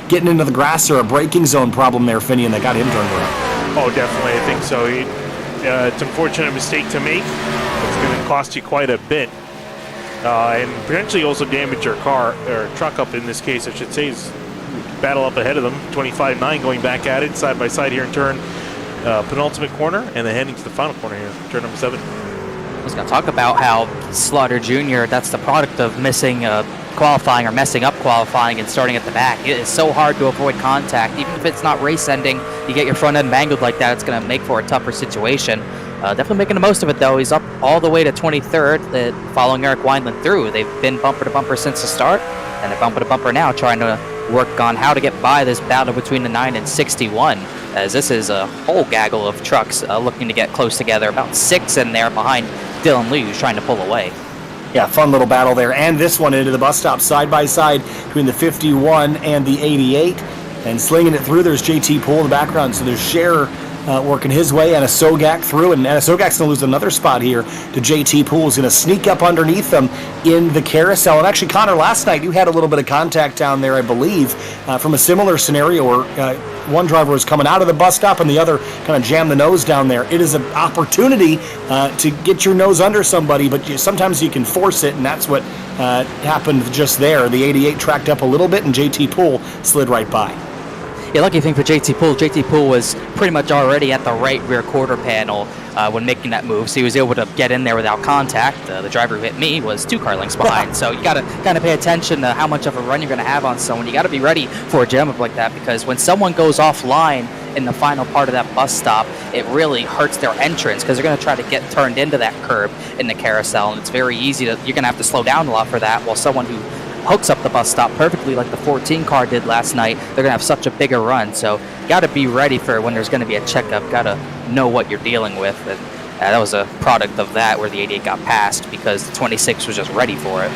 getting into the grass or a braking zone problem there, Finian, that got him turned around. Oh, definitely. I think so. It's an unfortunate mistake to make. It's going to cost you quite a bit. And potentially also damage your car, or truck up in this case, I should say. Is battle up ahead of them. 25-9 going back at it, side by side here in turn penultimate corner, and then heading to the final corner here, turn number 7. I was going to talk about how Slaughter Jr., that's the product of missing qualifying or messing up qualifying and starting at the back. It is so hard to avoid contact. Even if it's not race ending, you get your front end mangled like that, it's going to make for a tougher situation. Definitely making the most of it, though. He's up all the way to 23rd, following Eric Wineland through. They've been bumper to bumper since the start, and they're bumper to bumper now, trying to work on how to get by this battle between the 9 and 61, as this is a whole gaggle of trucks looking to get close together. About 6 in there behind Dylan Lee, who's trying to pull away. Yeah, fun little battle there. And this one into the bus stop side by side between the 51 and the 88. And slinging it through, there's JT Poole in the background. So there's Scherer working his way, and a Sogak through. And Sogak's going to lose another spot here to JT Poole, who's going to sneak up underneath them in the carousel. And actually, Connor, last night you had a little bit of contact down there, I believe, from a similar scenario where one driver was coming out of the bus stop and the other kind of jammed the nose down there. It is an opportunity to get your nose under somebody, but sometimes you can force it, and that's what happened just there. The 88 tracked up a little bit, and JT Poole slid right by. Yeah, lucky thing for JT Poole. JT Poole was pretty much already at the right rear quarter panel when making that move, so he was able to get in there without contact. The driver who hit me was 2 car lengths behind, so you got to kind of pay attention to how much of a run you're going to have on someone. You got to be ready for a jam up like that, because when someone goes offline in the final part of that bus stop, it really hurts their entrance, because they're going to try to get turned into that curb in the carousel, and it's very easy you're going to have to slow down a lot for that, while someone who hooks up the bus stop perfectly like the 14 car did last night, they're going to have such a bigger run. So you got to be ready for when there's going to be a checkup, got to know what you're dealing with. And that was a product of that, where the 88 got passed because the 26 was just ready for it.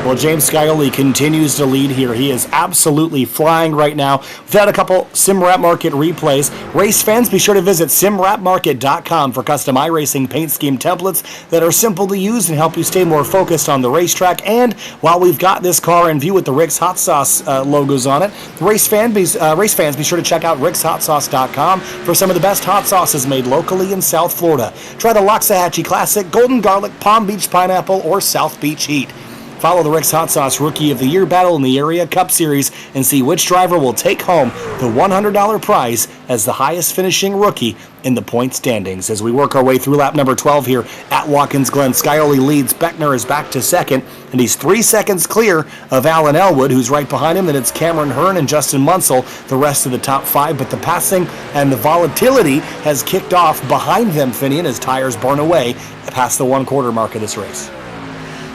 Well, James Scioli continues to lead here. He is absolutely flying right now. We've had a couple SimWrap Market replays. Race fans, be sure to visit simwrapmarket.com for custom iRacing paint scheme templates that are simple to use and help you stay more focused on the racetrack. And while we've got this car in view with the Rick's Hot Sauce logos on it, race fans, be sure to check out rickshotsauce.com for some of the best hot sauces made locally in South Florida. Try the Loxahatchee Classic, Golden Garlic, Palm Beach Pineapple, or South Beach Heat. Follow the Rick's Hot Sauce Rookie of the Year battle in the Area Cup Series and see which driver will take home the $100 prize as the highest finishing rookie in the point standings. As we work our way through lap number 12 here at Watkins Glen, Scioli leads. Beckner is back to second, and he's 3 seconds clear of Alan Elwood, who's right behind him. Then it's Cameron Hearn and Justin Munsell, the rest of the top 5. But the passing and the volatility has kicked off behind them, Finian, as tires burn away past the 1/4 mark of this race.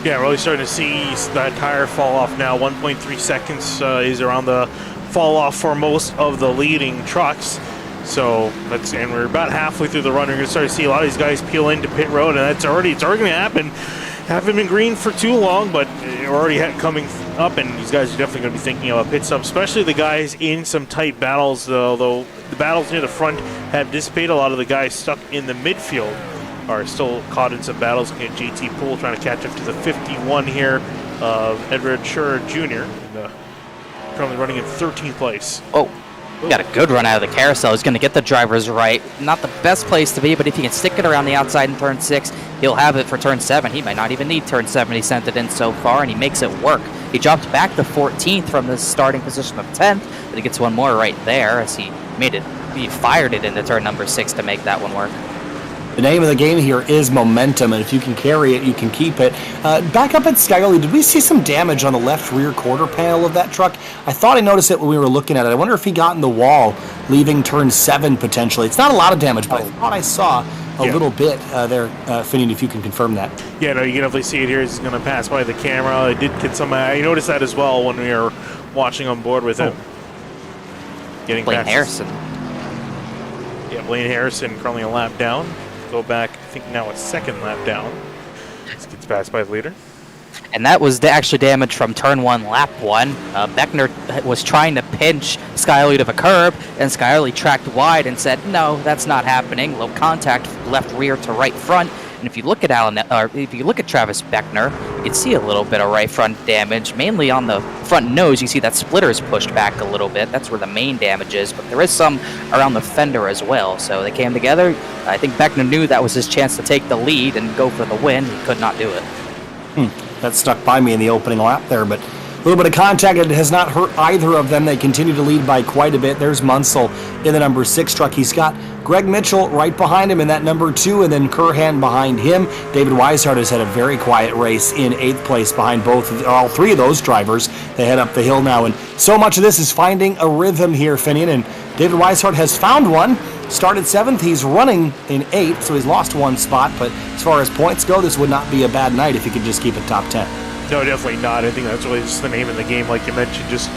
Yeah, really starting to see that tire fall off now. 1.3 seconds is around the fall off for most of the leading trucks. So and we're about halfway through the run. We're going to start to see a lot of these guys peel into pit road, and it's already going to happen. Haven't been green for too long, but we're already coming up, and these guys are definitely going to be thinking of a pit stop, especially the guys in some tight battles. Although the battles near the front have dissipated, a lot of the guys stuck in the midfield are still caught in some battles. Looking at JT Poole trying to catch up to the 51 here of Edward Schurer Jr. Currently running in 13th place. Oh, got a good run out of the carousel. He's going to get the drivers right. Not the best place to be, but if he can stick it around the outside in turn 6, he'll have it for turn 7. He might not even need turn 7. He sent it in so far, and he makes it work. He dropped back to 14th from the starting position of 10th, but he gets one more right there as he fired it into turn number 6 to make that one work. The name of the game here is momentum, and if you can carry it, you can keep it. Back up at Skyly, did we see some damage on the left rear quarter panel of that truck? I thought I noticed it when we were looking at it. I wonder if he got in the wall, leaving turn 7 potentially. It's not a lot of damage, but I thought I saw a little bit there. Finian, if you can confirm that. Yeah, no, you can definitely see it here. He's going to pass by the camera. I did get some. I noticed that as well when we were watching on board with him. Getting Blaine Harrison. Yeah, Blaine Harrison currently a lap down. Go back, I think now a second lap down. Just gets passed by the leader. And that was actually damage from turn 1, lap 1. Beckner was trying to pinch Skyly to the curb, and Skyly tracked wide and said, no, that's not happening. Low contact, left rear to right front. And if you look at Travis Beckner, you can see a little bit of right front damage, mainly on the front nose. You see that splitter is pushed back a little bit. That's where the main damage is, but there is some around the fender as well. So they came together. I think Beckner knew that was his chance to take the lead and go for the win. He could not do it. That stuck by me in the opening lap there, but a little bit of contact. It has not hurt either of them. They continue to lead by quite a bit. There's Munsell in the number 6 truck. He's got Greg Mitchell right behind him in that number 2, and then Curhan behind him. David Weishart has had a very quiet race in 8th place behind all 3 of those drivers. They head up the hill now, and so much of this is finding a rhythm here, Finian, and David Weishart has found one. Started 7th, he's running in 8th, so he's lost 1 spot, but as far as points go, this would not be a bad night if he could just keep it top 10. No, definitely not. I think that's really just the name of the game, like you mentioned. Just,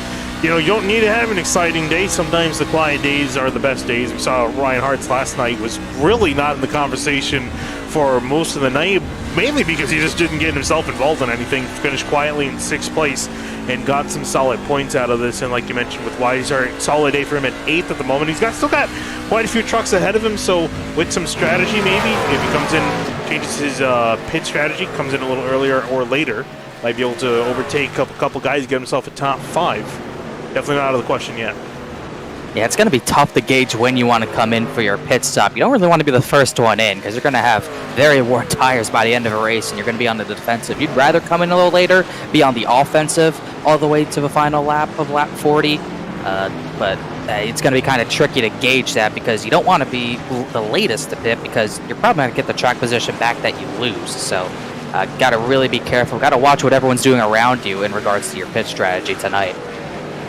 you don't need to have an exciting day. Sometimes the quiet days are the best days. We saw Ryan Hartz last night was really not in the conversation for most of the night, mainly because he just didn't get himself involved in anything. Finished quietly in 6th place and got some solid points out of this. And like you mentioned with Weishart, solid day for him at 8th at the moment. He's still got quite a few trucks ahead of him, so with some strategy maybe, if he comes in, changes his pit strategy, comes in a little earlier or later, might be able to overtake a couple guys, get himself a top 5. Definitely not out of the question yet. Yeah, it's going to be tough to gauge when you want to come in for your pit stop. You don't really want to be the first one in because you're going to have very worn tires by the end of a race, and you're going to be on the defensive. You'd rather come in a little later, be on the offensive all the way to the final lap of lap 40. But it's going to be kind of tricky to gauge that because you don't want to be the latest to pit because you're probably going to get the track position back that you lose. So got to really be careful. Got to watch what everyone's doing around you in regards to your pit strategy tonight.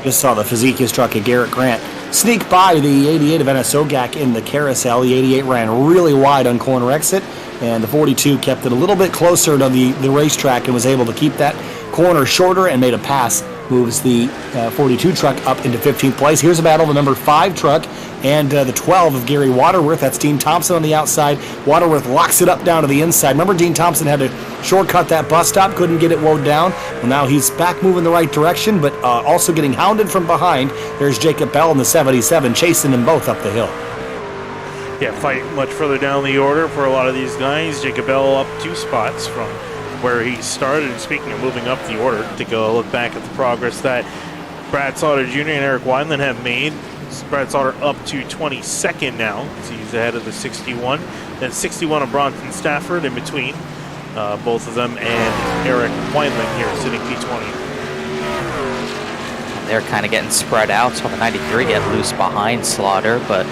Just saw the Fazekas truck of Garrett Grant sneak by the 88 of NSOGAC in the carousel. The 88 ran really wide on corner exit, and the 42 kept it a little bit closer to the racetrack and was able to keep that corner shorter and made a pass. Moves the 42 truck up into 15th place. Here's a battle of the number 5 truck and the 12 of Gary Waterworth. That's Dean Thompson on the outside. Waterworth locks it up down to the inside. Remember, Dean Thompson had to shortcut that bus stop, couldn't get it woed down. Well, now he's back moving the right direction, but also getting hounded from behind. There's Jacob Bell in the 77, chasing them both up the hill. Yeah, fight much further down the order for a lot of these guys. Jacob Bell up 2 spots from where he started. And speaking of moving up the order, take a look back at the progress that Brad Sauter Jr. and Eric Wineland have made. Brad Sauter up to 22nd now, so he's ahead of the 61. Then 61 of Bronson Stafford in between both of them, and Eric Wineland here sitting P20. They're kind of getting spread out, so the 93 get loose behind Slaughter, but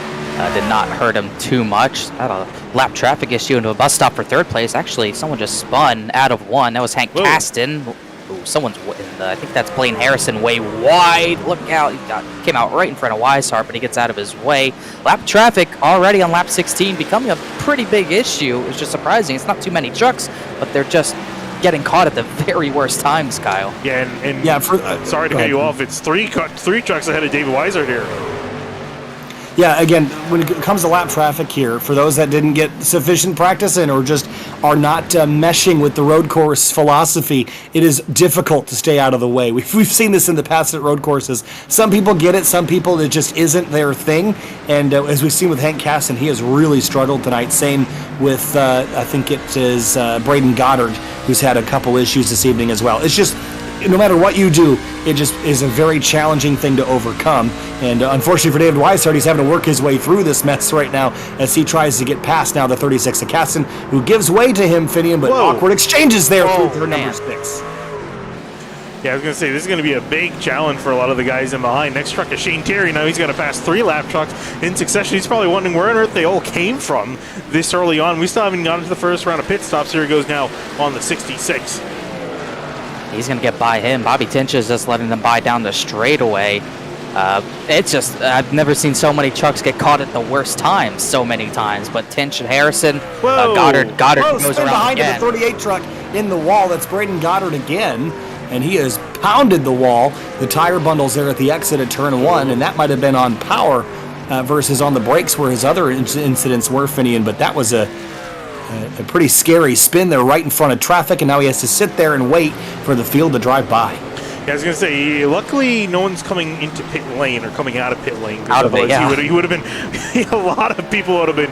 did not hurt him too much. Had a lap traffic issue into a bus stop for 3rd place. Actually, someone just spun out of 1. That was Hank Kasten. Ooh, someone's in the, I think that's Blaine Harrison way wide. Look out. He came out right in front of Weishart, but he gets out of his way. Lap traffic already on lap 16 becoming a pretty big issue. It's just surprising. It's not too many trucks, but they're just getting caught at the very worst times, Kyle. Yeah, and sorry to cut you off. It's three trucks ahead of David Weishart here. Yeah, again, when it comes to lap traffic here, for those that didn't get sufficient practice in or just are not meshing with the road course philosophy, it is difficult to stay out of the way. We've seen this in the past at road courses. Some people get it, some people it just isn't their thing. And as we've seen with Hank Casson, he has really struggled tonight. Same with, I think it is Braden Goddard, who's had a couple issues this evening as well. It's just, no matter what you do, it just is a very challenging thing to overcome. And unfortunately for David Weishart, he's having to work his way through this mess right now as he tries to get past now the 36 of Casson, who gives way to him, Finian, but awkward exchanges there through turn number 6. Yeah, I was going to say, this is going to be a big challenge for a lot of the guys in behind. Next truck is Shane Terry. Now he's got to pass 3 lap trucks in succession. He's probably wondering where on earth they all came from this early on. We still haven't gotten to the first round of pit stops. Here he goes now on the 66. He's going to get by him. Bobby Tinch is just letting them by down the straightaway. It's just, I've never seen so many trucks get caught at the worst times so many times. But Tinch and Harrison, Goddard goes around behind again. him, the 38 truck in the wall. That's Braden Goddard again. And he has pounded the wall. The tire bundles there at the exit of turn 1, and that might have been on power versus on the brakes where his other incidents were, Finian. But that was a pretty scary spin there right in front of traffic, and now he has to sit there and wait for the field to drive by. Yeah, I was going to say, luckily no one's coming into pit lane or coming out of pit lane. Out of it, yeah. He would have been, a lot of people would have been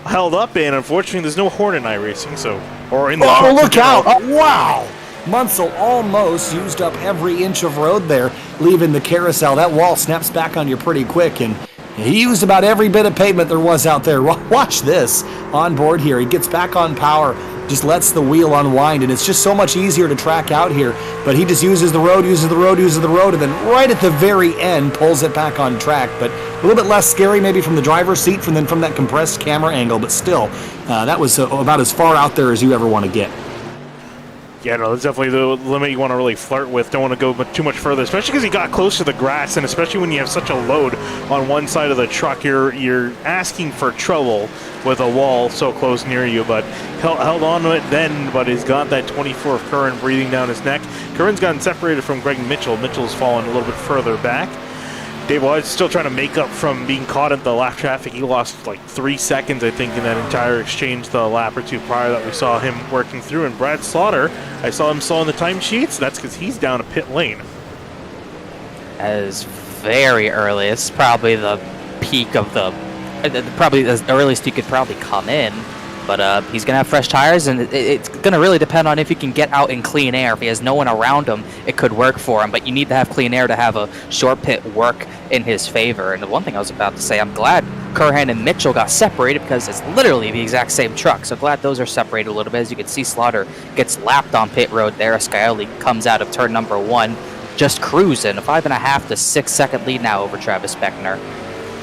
held up in. Unfortunately, there's no horn in iRacing, so, or in the Oh, look out! Oh, wow! Munsell almost used up every inch of road there, leaving the carousel. That wall snaps back on you pretty quick, and he used about every bit of pavement there was out there. Watch this on board here. He gets back on power, just lets the wheel unwind, and it's just so much easier to track out here. But he just uses the road, and then right at the very end pulls it back on track. But a little bit less scary maybe from the driver's seat than from that compressed camera angle, but still, that was about as far out there as you ever want to get. Yeah, no, that's definitely the limit you want to really flirt with. Don't want to go too much further, especially because he got close to the grass, and especially when you have such a load on one side of the truck, you're asking for trouble with a wall so close near you. But held on to it then, but he's got that 24 of Curran breathing down his neck. Curran's gotten separated from Greg Mitchell. Mitchell's fallen a little bit further back. Dave Watt's still trying to make up from being caught at the lap traffic. He lost like 3 seconds, I think, in that entire exchange the lap or two prior that we saw him working through. And Brad Slaughter, I saw him slow in the timesheets. That's because he's down a pit lane. As very early. It's probably the peak of probably the earliest you could probably come in. But he's going to have fresh tires, and it's going to really depend on if he can get out in clean air. If he has no one around him, it could work for him. But you need to have clean air to have a short pit work in his favor. And the one thing I was about to say, I'm glad Curran and Mitchell got separated because it's literally the exact same truck. So glad those are separated a little bit. As you can see, Slaughter gets lapped on pit road there. Scioli comes out of turn number 1, just cruising. A 5.5 to 6 second lead now over Travis Beckner.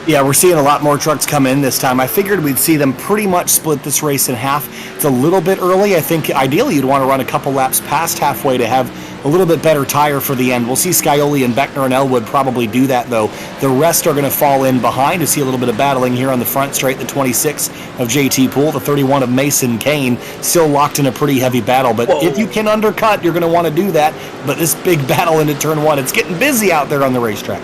Yeah, we're seeing a lot more trucks come in this time. I figured we'd see them pretty much split this race in half. It's a little bit early. I think ideally you'd want to run a couple laps past halfway to have a little bit better tire for the end. We'll see Scioli and Beckner and Elwood probably do that, though. The rest are going to fall in behind. You see a little bit of battling here on the front straight. The 26 of JT Poole, the 31 of Mason Kane, still locked in a pretty heavy battle. But if you can undercut, you're going to want to do that. But this big battle into turn 1, it's getting busy out there on the racetrack.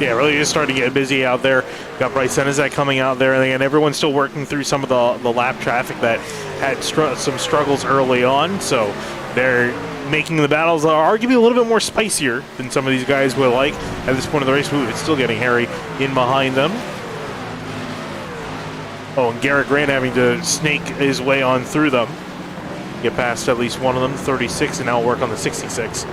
Yeah, really just starting to get busy out there. Got Bryce Senizek coming out there, and everyone's still working through some of the lap traffic that had some struggles early on. So they're making the battles arguably a little bit more spicier than some of these guys would like at this point of the race. Ooh, it's still getting hairy in behind them. Oh, and Garrett Grant having to snake his way on through them. Get past at least one of them, 36, and now work on the 66.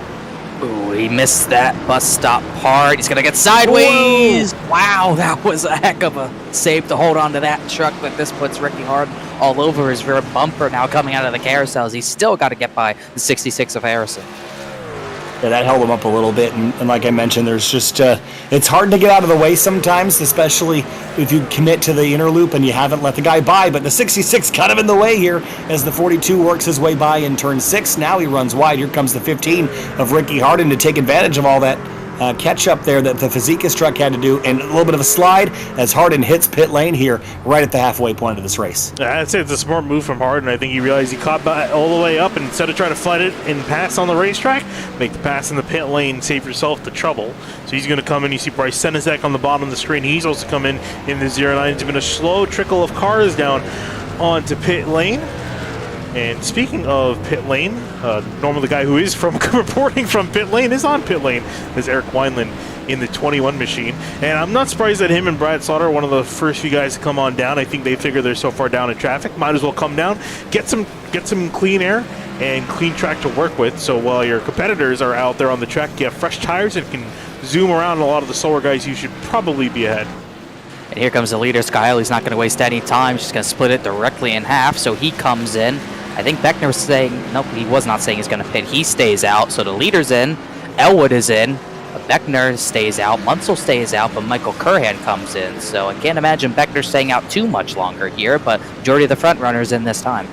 Ooh, he missed that bus stop hard. He's going to get sideways. Whoa. Wow, that was a heck of a save to hold on to that truck, but this puts Ricky Hard all over his rear bumper now coming out of the carousels. He's still got to get by the 66 of Harrison. Yeah, that held him up a little bit, and like I mentioned, there's just it's hard to get out of the way sometimes, especially if you commit to the inner loop and you haven't let the guy by, but the 66 kind of in the way here as the 42 works his way by in turn 6. Now he runs wide. Here comes the 15 of Ricky Harden to take advantage of all that catch up there that the Fazekas truck had to do, and a little bit of a slide as Harden hits pit lane here right at the halfway point of this race. I'd say it's a smart move from Harden. I think he realized he caught all the way up, and instead of trying to fight it and pass on the racetrack, make the pass in the pit lane, save yourself the trouble. So he's going to come in. You see Bryce Senizek on the bottom of the screen. He's also come in the 09. It's been a slow trickle of cars down onto pit lane. And speaking of pit lane, normally the guy who is reporting from pit lane is on pit lane. There's Eric Wineland in the 21 machine. And I'm not surprised that him and Brad Slaughter are one of the first few guys to come on down. I think they figure they're so far down in traffic, might as well come down, get some clean air and clean track to work with. So while your competitors are out there on the track, you have fresh tires and can zoom around. A lot of the slower guys, you should probably be ahead. And here comes the leader, Skyle. He's not going to waste any time. He's just going to split it directly in half. So he comes in. I think Beckner was saying, nope, he was not saying he's going to pit. He stays out. So the leader's in. Elwood is in. Beckner stays out. Munsell stays out, but Michael Curhan comes in. So I can't imagine Beckner staying out too much longer here, but majority of the front runners in this time.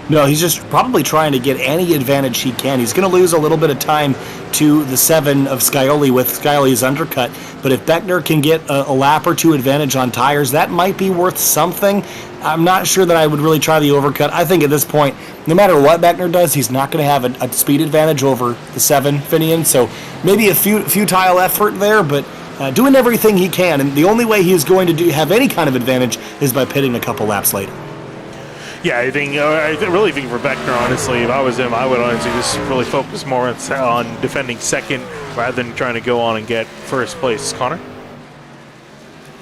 No, he's just probably trying to get any advantage he can. He's going to lose a little bit of time to the 7 of Scioli with Scioli's undercut, but if Beckner can get a lap or two advantage on tires, that might be worth something. I'm not sure that I would really try the overcut. I think at this point, no matter what Beckner does, he's not going to have a speed advantage over the 7 Finian, so maybe a futile effort there, but doing everything he can, and the only way he's going to have any kind of advantage is by pitting a couple laps later. Yeah, I really think for Beckner, honestly, if I was him, I would honestly just really focus more on defending second rather than trying to go on and get first place. Connor?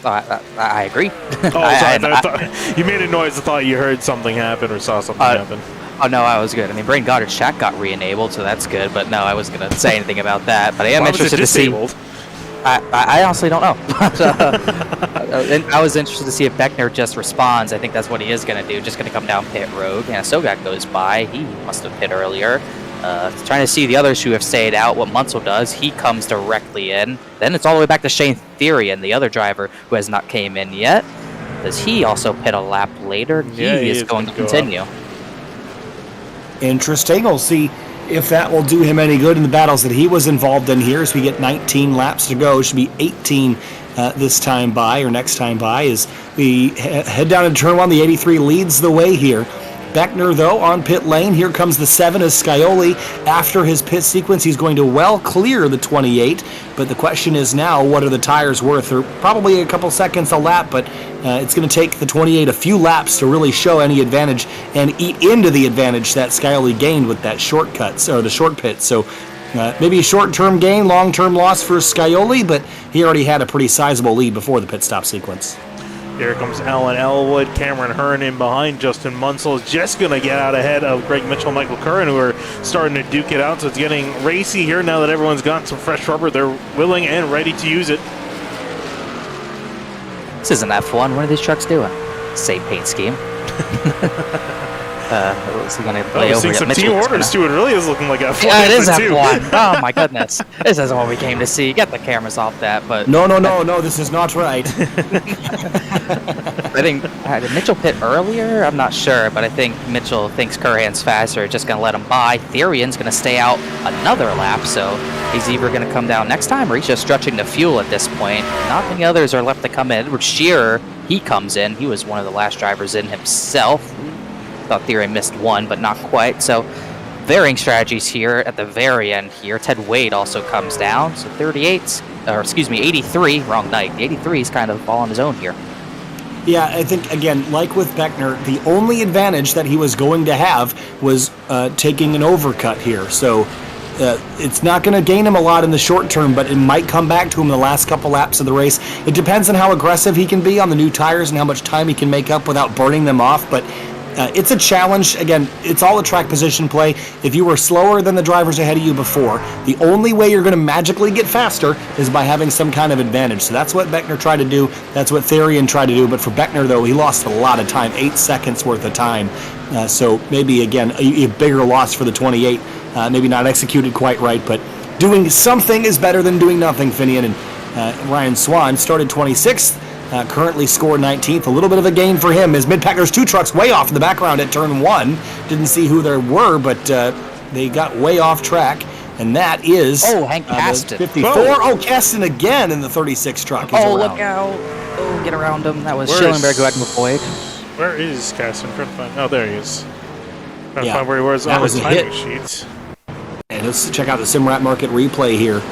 I agree. I thought you made a noise. I thought you heard something happen or saw something happen. Oh, no, I was good. I mean, Braden Goddard's chat got re-enabled, so that's good. But no, I wasn't going to say anything about that. But I am interested to see. I honestly don't know. And I was interested to see if Beckner just responds. I think that's what he is going to do. Just going to come down pit road. Yeah, Sogak goes by. He must have pit earlier. Trying to see the others who have stayed out, what Munsell does. He comes directly in. Then it's all the way back to Shane Therian, the other driver who has not came in yet. Does he also pit a lap later? Yeah, he is going to continue. Interesting. We'll see if that will do him any good in the battles that he was involved in here, as we get 19 laps to go. It should be 18 this time by, or next time by, as we head down into turn 1. The 83 leads the way here. Beckner, though, on pit lane. Here comes the 7 as Scioli. After his pit sequence, he's going to well clear the 28. But the question is now, what are the tires worth? They're probably a couple seconds a lap, but it's going to take the 28 a few laps to really show any advantage and eat into the advantage that Scioli gained with that shortcut, or the short pit. So maybe a short-term gain, long-term loss for Scioli, but he already had a pretty sizable lead before the pit stop sequence. Here comes Alan Elwood, Cameron Hearn in behind. Justin Munsell is just going to get out ahead of Greg Mitchell, Michael Curran, who are starting to duke it out. So it's getting racy here now that everyone's got some fresh rubber. They're willing and ready to use it. This isn't F1. What are these trucks doing? Same paint scheme. Is he going to play over? Seeing some team orders too. It really is looking like F1. Yeah, it is F1. Oh my goodness, this isn't what we came to see. Get the cameras off that. But no, this is not right. I think did Mitchell pit earlier? I'm not sure, but I think Mitchell thinks Curhan's faster. Just going to let him by. Therian's going to stay out another lap, so he's either going to come down next time or he's just stretching the fuel at this point. Not many others are left to come in. Edward Shearer, he comes in. He was one of the last drivers in himself. Thought Therian missed one, but not quite. So varying strategies here at the very end here. Ted Wade also comes down. So 83, wrong night. The 83 is kind of all on his own here. Yeah, I think, again, like with Beckner, the only advantage that he was going to have was taking an overcut here. So it's not going to gain him a lot in the short term, but it might come back to him in the last couple laps of the race. It depends on how aggressive he can be on the new tires and how much time he can make up without burning them off, but it's a challenge. Again, it's all a track position play. If you were slower than the drivers ahead of you before, the only way you're going to magically get faster is by having some kind of advantage. So that's what Beckner tried to do. That's what Therian tried to do. But for Beckner, though, he lost a lot of time, 8 seconds worth of time. So maybe, again, a bigger loss for the 28. Maybe not executed quite right, but doing something is better than doing nothing, Finian. And Ryan Swan started 26th. Currently scored 19th. A little bit of a gain for him as Mid-Packers 2 trucks way off in the background at turn 1. Didn't see who there were, but they got way off track. And that is Hank Caston. 54. Oh, Caston again in the 36 truck. He's around. Look out. Oh, get around him. That was Schillenberg who had to avoid. Where is Caston? I'm trying to find. Oh, there he is. Trying to find where he was on the timing sheets. And let's check out the Simrat Market replay here.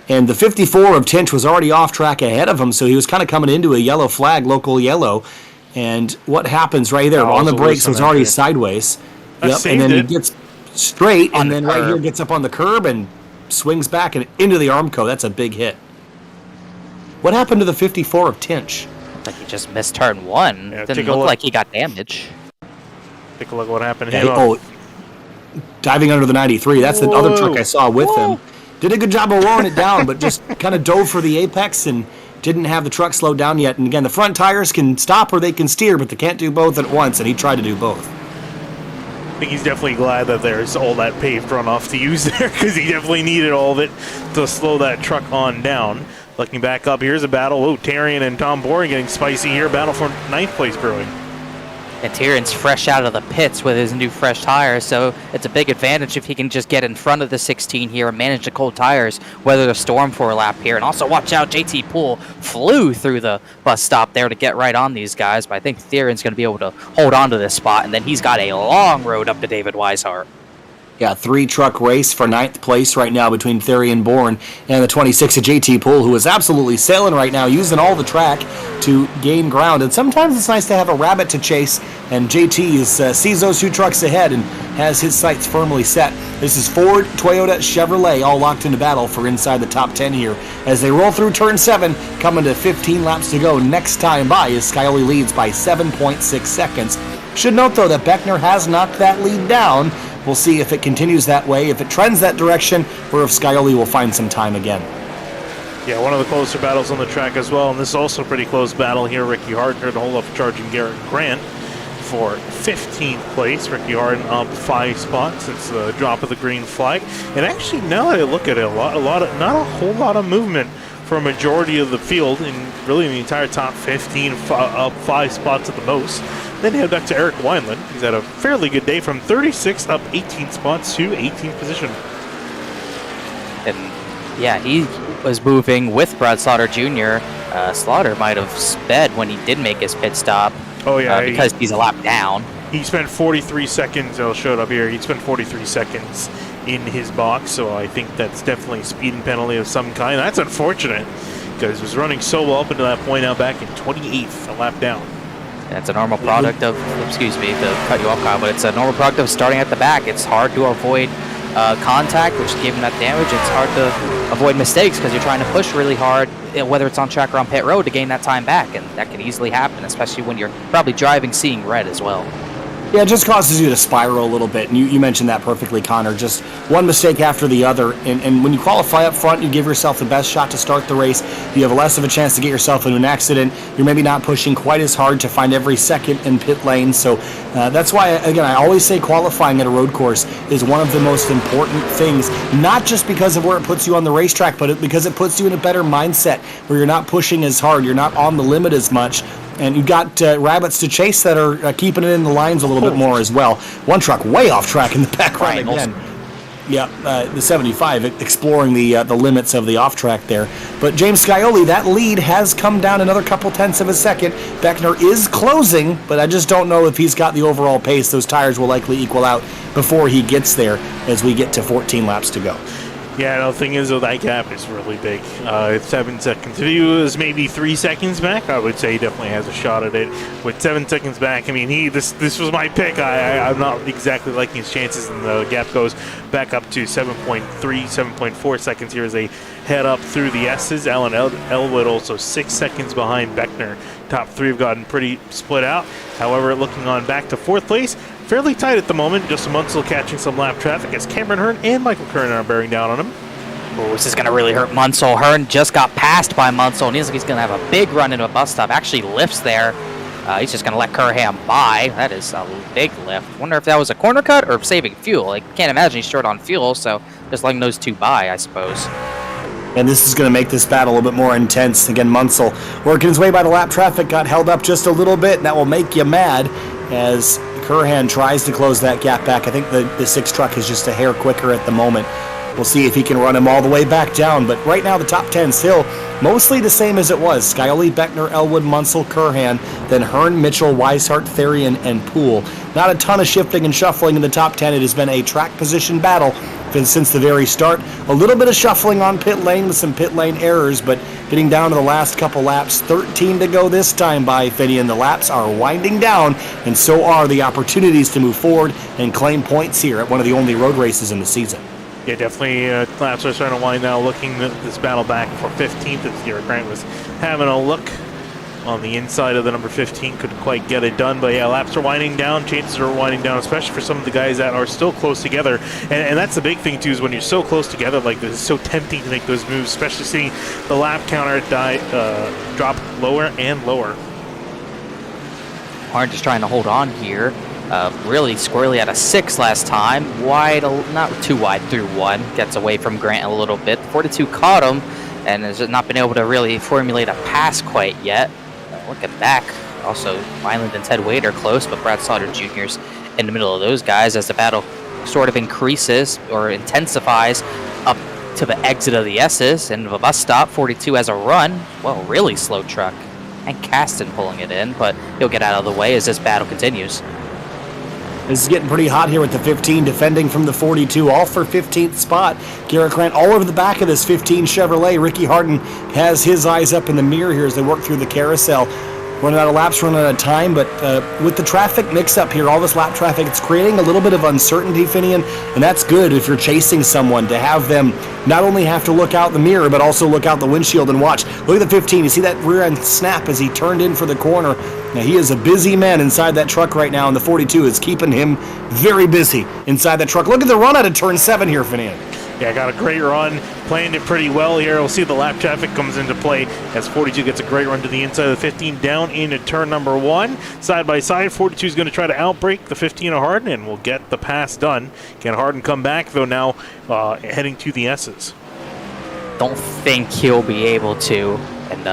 And the 54 of Tinch was already off track ahead of him, so he was kind of coming into a yellow flag, local yellow. And what happens right there? On the brakes, was already sideways. Yep, and then he gets straight, and then right here gets up on the curb and swings back and into the Armco. That's a big hit. What happened to the 54 of Tinch? Like he just missed turn 1. Yeah, Didn't look like he got damage. Take a look at what happened Yeah, here. Diving under the 93. That's the other truck I saw with him. Did a good job of lowering it down, but just kind of dove for the apex and didn't have the truck slowed down yet. And again, the front tires can stop or they can steer, but they can't do both at once, and he tried to do both. I think he's definitely glad that there's all that paved runoff to use there, because he definitely needed all of it to slow that truck on down. Looking back up, here's a battle. Oh, Tarian and Tom Boring getting spicy here. Battle for 9th place brewing. And Tyrion's fresh out of the pits with his new fresh tires, so it's a big advantage if he can just get in front of the 16 here and manage the cold tires, weather the storm for a lap here. And also watch out, JT Poole flew through the bus stop there to get right on these guys, but I think Tyrion's going to be able to hold on to this spot, and then he's got a long road up to David Weishart. Yeah, 3-truck race for 9th place right now between Therian Bourne and the 26 of JT Poole, who is absolutely sailing right now, using all the track to gain ground. And sometimes it's nice to have a rabbit to chase, and JT sees those 2 trucks ahead and has his sights firmly set. This is Ford, Toyota, Chevrolet, all locked into battle for inside the top 10 here. As they roll through turn 7, coming to 15 laps to go. Next time by is Scioli leads by 7.6 seconds. Should note, though, that Beckner has knocked that lead down. We'll see if it continues that way, if it trends that direction, or if Scioli will find some time again. Yeah, one of the closer battles on the track as well, and this is also a pretty close battle here. Ricky Hardin to hold up charging Garrett Grant for 15th place. Ricky Hardin up 5 spots since the drop of the green flag. And actually, now that I look at it, not a whole lot of movement for a majority of the field, and really the entire top 15 up 5 spots at the most. Then head back to Eric Wineland. He's had a fairly good day from 36 up 18 spots to 18th position. And yeah, he was moving with Brad Slaughter Jr. Slaughter might have sped when he did make his pit stop. Oh yeah, because he's a lap down. He spent 43 seconds. I'll show it up here. He spent 43 seconds in his box, so I think that's definitely a speeding penalty of some kind. That's unfortunate because he was running so well up until that point, now back in 28th, a lap down. It's a normal product of, excuse me to cut you off, Kyle, but it's a normal product of starting at the back. It's hard to avoid contact, which gave him that damage. It's hard to avoid mistakes because you're trying to push really hard, whether it's on track or on pit road, to gain that time back, and that can easily happen, especially when you're probably driving seeing red as well. Yeah, it just causes you to spiral a little bit, and you mentioned that perfectly, Connor. Just one mistake after the other, and when you qualify up front, you give yourself the best shot to start the race. You have less of a chance to get yourself into an accident. You're maybe not pushing quite as hard to find every second in pit lane, so that's why, again, I always say qualifying at a road course is one of the most important things, not just because of where it puts you on the racetrack, but because it puts you in a better mindset where you're not pushing as hard, you're not on the limit as much. And you've got rabbits to chase that are keeping it in the lines a little bit more as well. One truck way off track in the background again. Yeah, the 75 exploring the limits of the off track there. But James Scioli, that lead has come down another couple tenths of a second. Beckner is closing, but I just don't know if he's got the overall pace. Those tires will likely equal out before he gets there as we get to 14 laps to go. Yeah, the thing is, though, that gap is really big. 7 seconds. If he was maybe 3 seconds back, I would say he definitely has a shot at it. With 7 seconds back, I mean, this was my pick. I'm not exactly liking his chances, and the gap goes back up to 7.3, 7.4 seconds here as they head up through the S's. Alan Elwood also 6 seconds behind Beckner. Top 3 have gotten pretty split out. However, looking on back to 4th place, fairly tight at the moment. Justin Munsell catching some lap traffic as Cameron Hearn and Michael Curran are bearing down on him. Oh, this is going to really hurt Munsell. Hearn just got passed by Munsell, and he's going to have a big run into a bus stop. Actually lifts there. He's just going to let Curham by. That is a big lift. Wonder if that was a corner cut or saving fuel. I can't imagine he's short on fuel, so just letting those two by, I suppose. And this is going to make this battle a little bit more intense. Again, Munsell working his way by the lap traffic, got held up just a little bit, and that will make you mad as Curhan tries to close that gap back. I think the 6 truck is just a hair quicker at the moment. We'll see if he can run him all the way back down. But right now, the top 10 still mostly the same as it was. Scioli, Beckner, Elwood, Munsell, Curhan, then Hearn, Mitchell, Weishart, Therian, and Poole. Not a ton of shifting and shuffling in the top 10. It has been a track position battle since the very start. A little bit of shuffling on pit lane with some pit lane errors, but getting down to the last couple laps. 13 to go this time by Finian. The laps are winding down, and so are the opportunities to move forward and claim points here at one of the only road races in the season. Yeah, definitely laps are starting to wind now, looking at this battle back for 15th as Garrett Grant was having a look on the inside of the number 15, couldn't quite get it done, but yeah, laps are winding down, chances are winding down, especially for some of the guys that are still close together, and that's the big thing too, is when you're so close together like this, it's so tempting to make those moves, especially seeing the lap counter drop lower and lower. Hard just trying to hold on here. Really squarely at a 6 last time, wide, not too wide through 1, gets away from Grant a little bit. 42 caught him and has not been able to really formulate a pass quite yet. Looking back, also Vineland and Ted Wade are close, but Brad Slaughter Jr.'s in the middle of those guys as the battle sort of increases or intensifies up to the exit of the S's and the bus stop. 42 has a run. Well, really slow truck. And Caston pulling it in, but he'll get out of the way as this battle continues. This is getting pretty hot here with the 15 defending from the 42, all for 15th spot. Garrett Grant all over the back of this 15 Chevrolet. Ricky Harden has his eyes up in the mirror here as they work through the carousel. Running out of laps, running out of time, but with the traffic mix-up here, all this lap traffic, it's creating a little bit of uncertainty, Finian, and that's good if you're chasing someone, to have them not only have to look out the mirror, but also look out the windshield and watch. Look at the 15. You see that rear end snap as he turned in for the corner. Now, he is a busy man inside that truck right now, and the 42 is keeping him very busy inside that truck. Look at the run out of turn 7 here, Finian. Yeah, got a great run, planned it pretty well here. We'll see the lap traffic comes into play as 42 gets a great run to the inside of the 15 down into turn number 1. Side by side, 42 is going to try to outbrake the 15 of Harden and will get the pass done. Can Harden come back, though, now heading to the S's? Don't think he'll be able to. And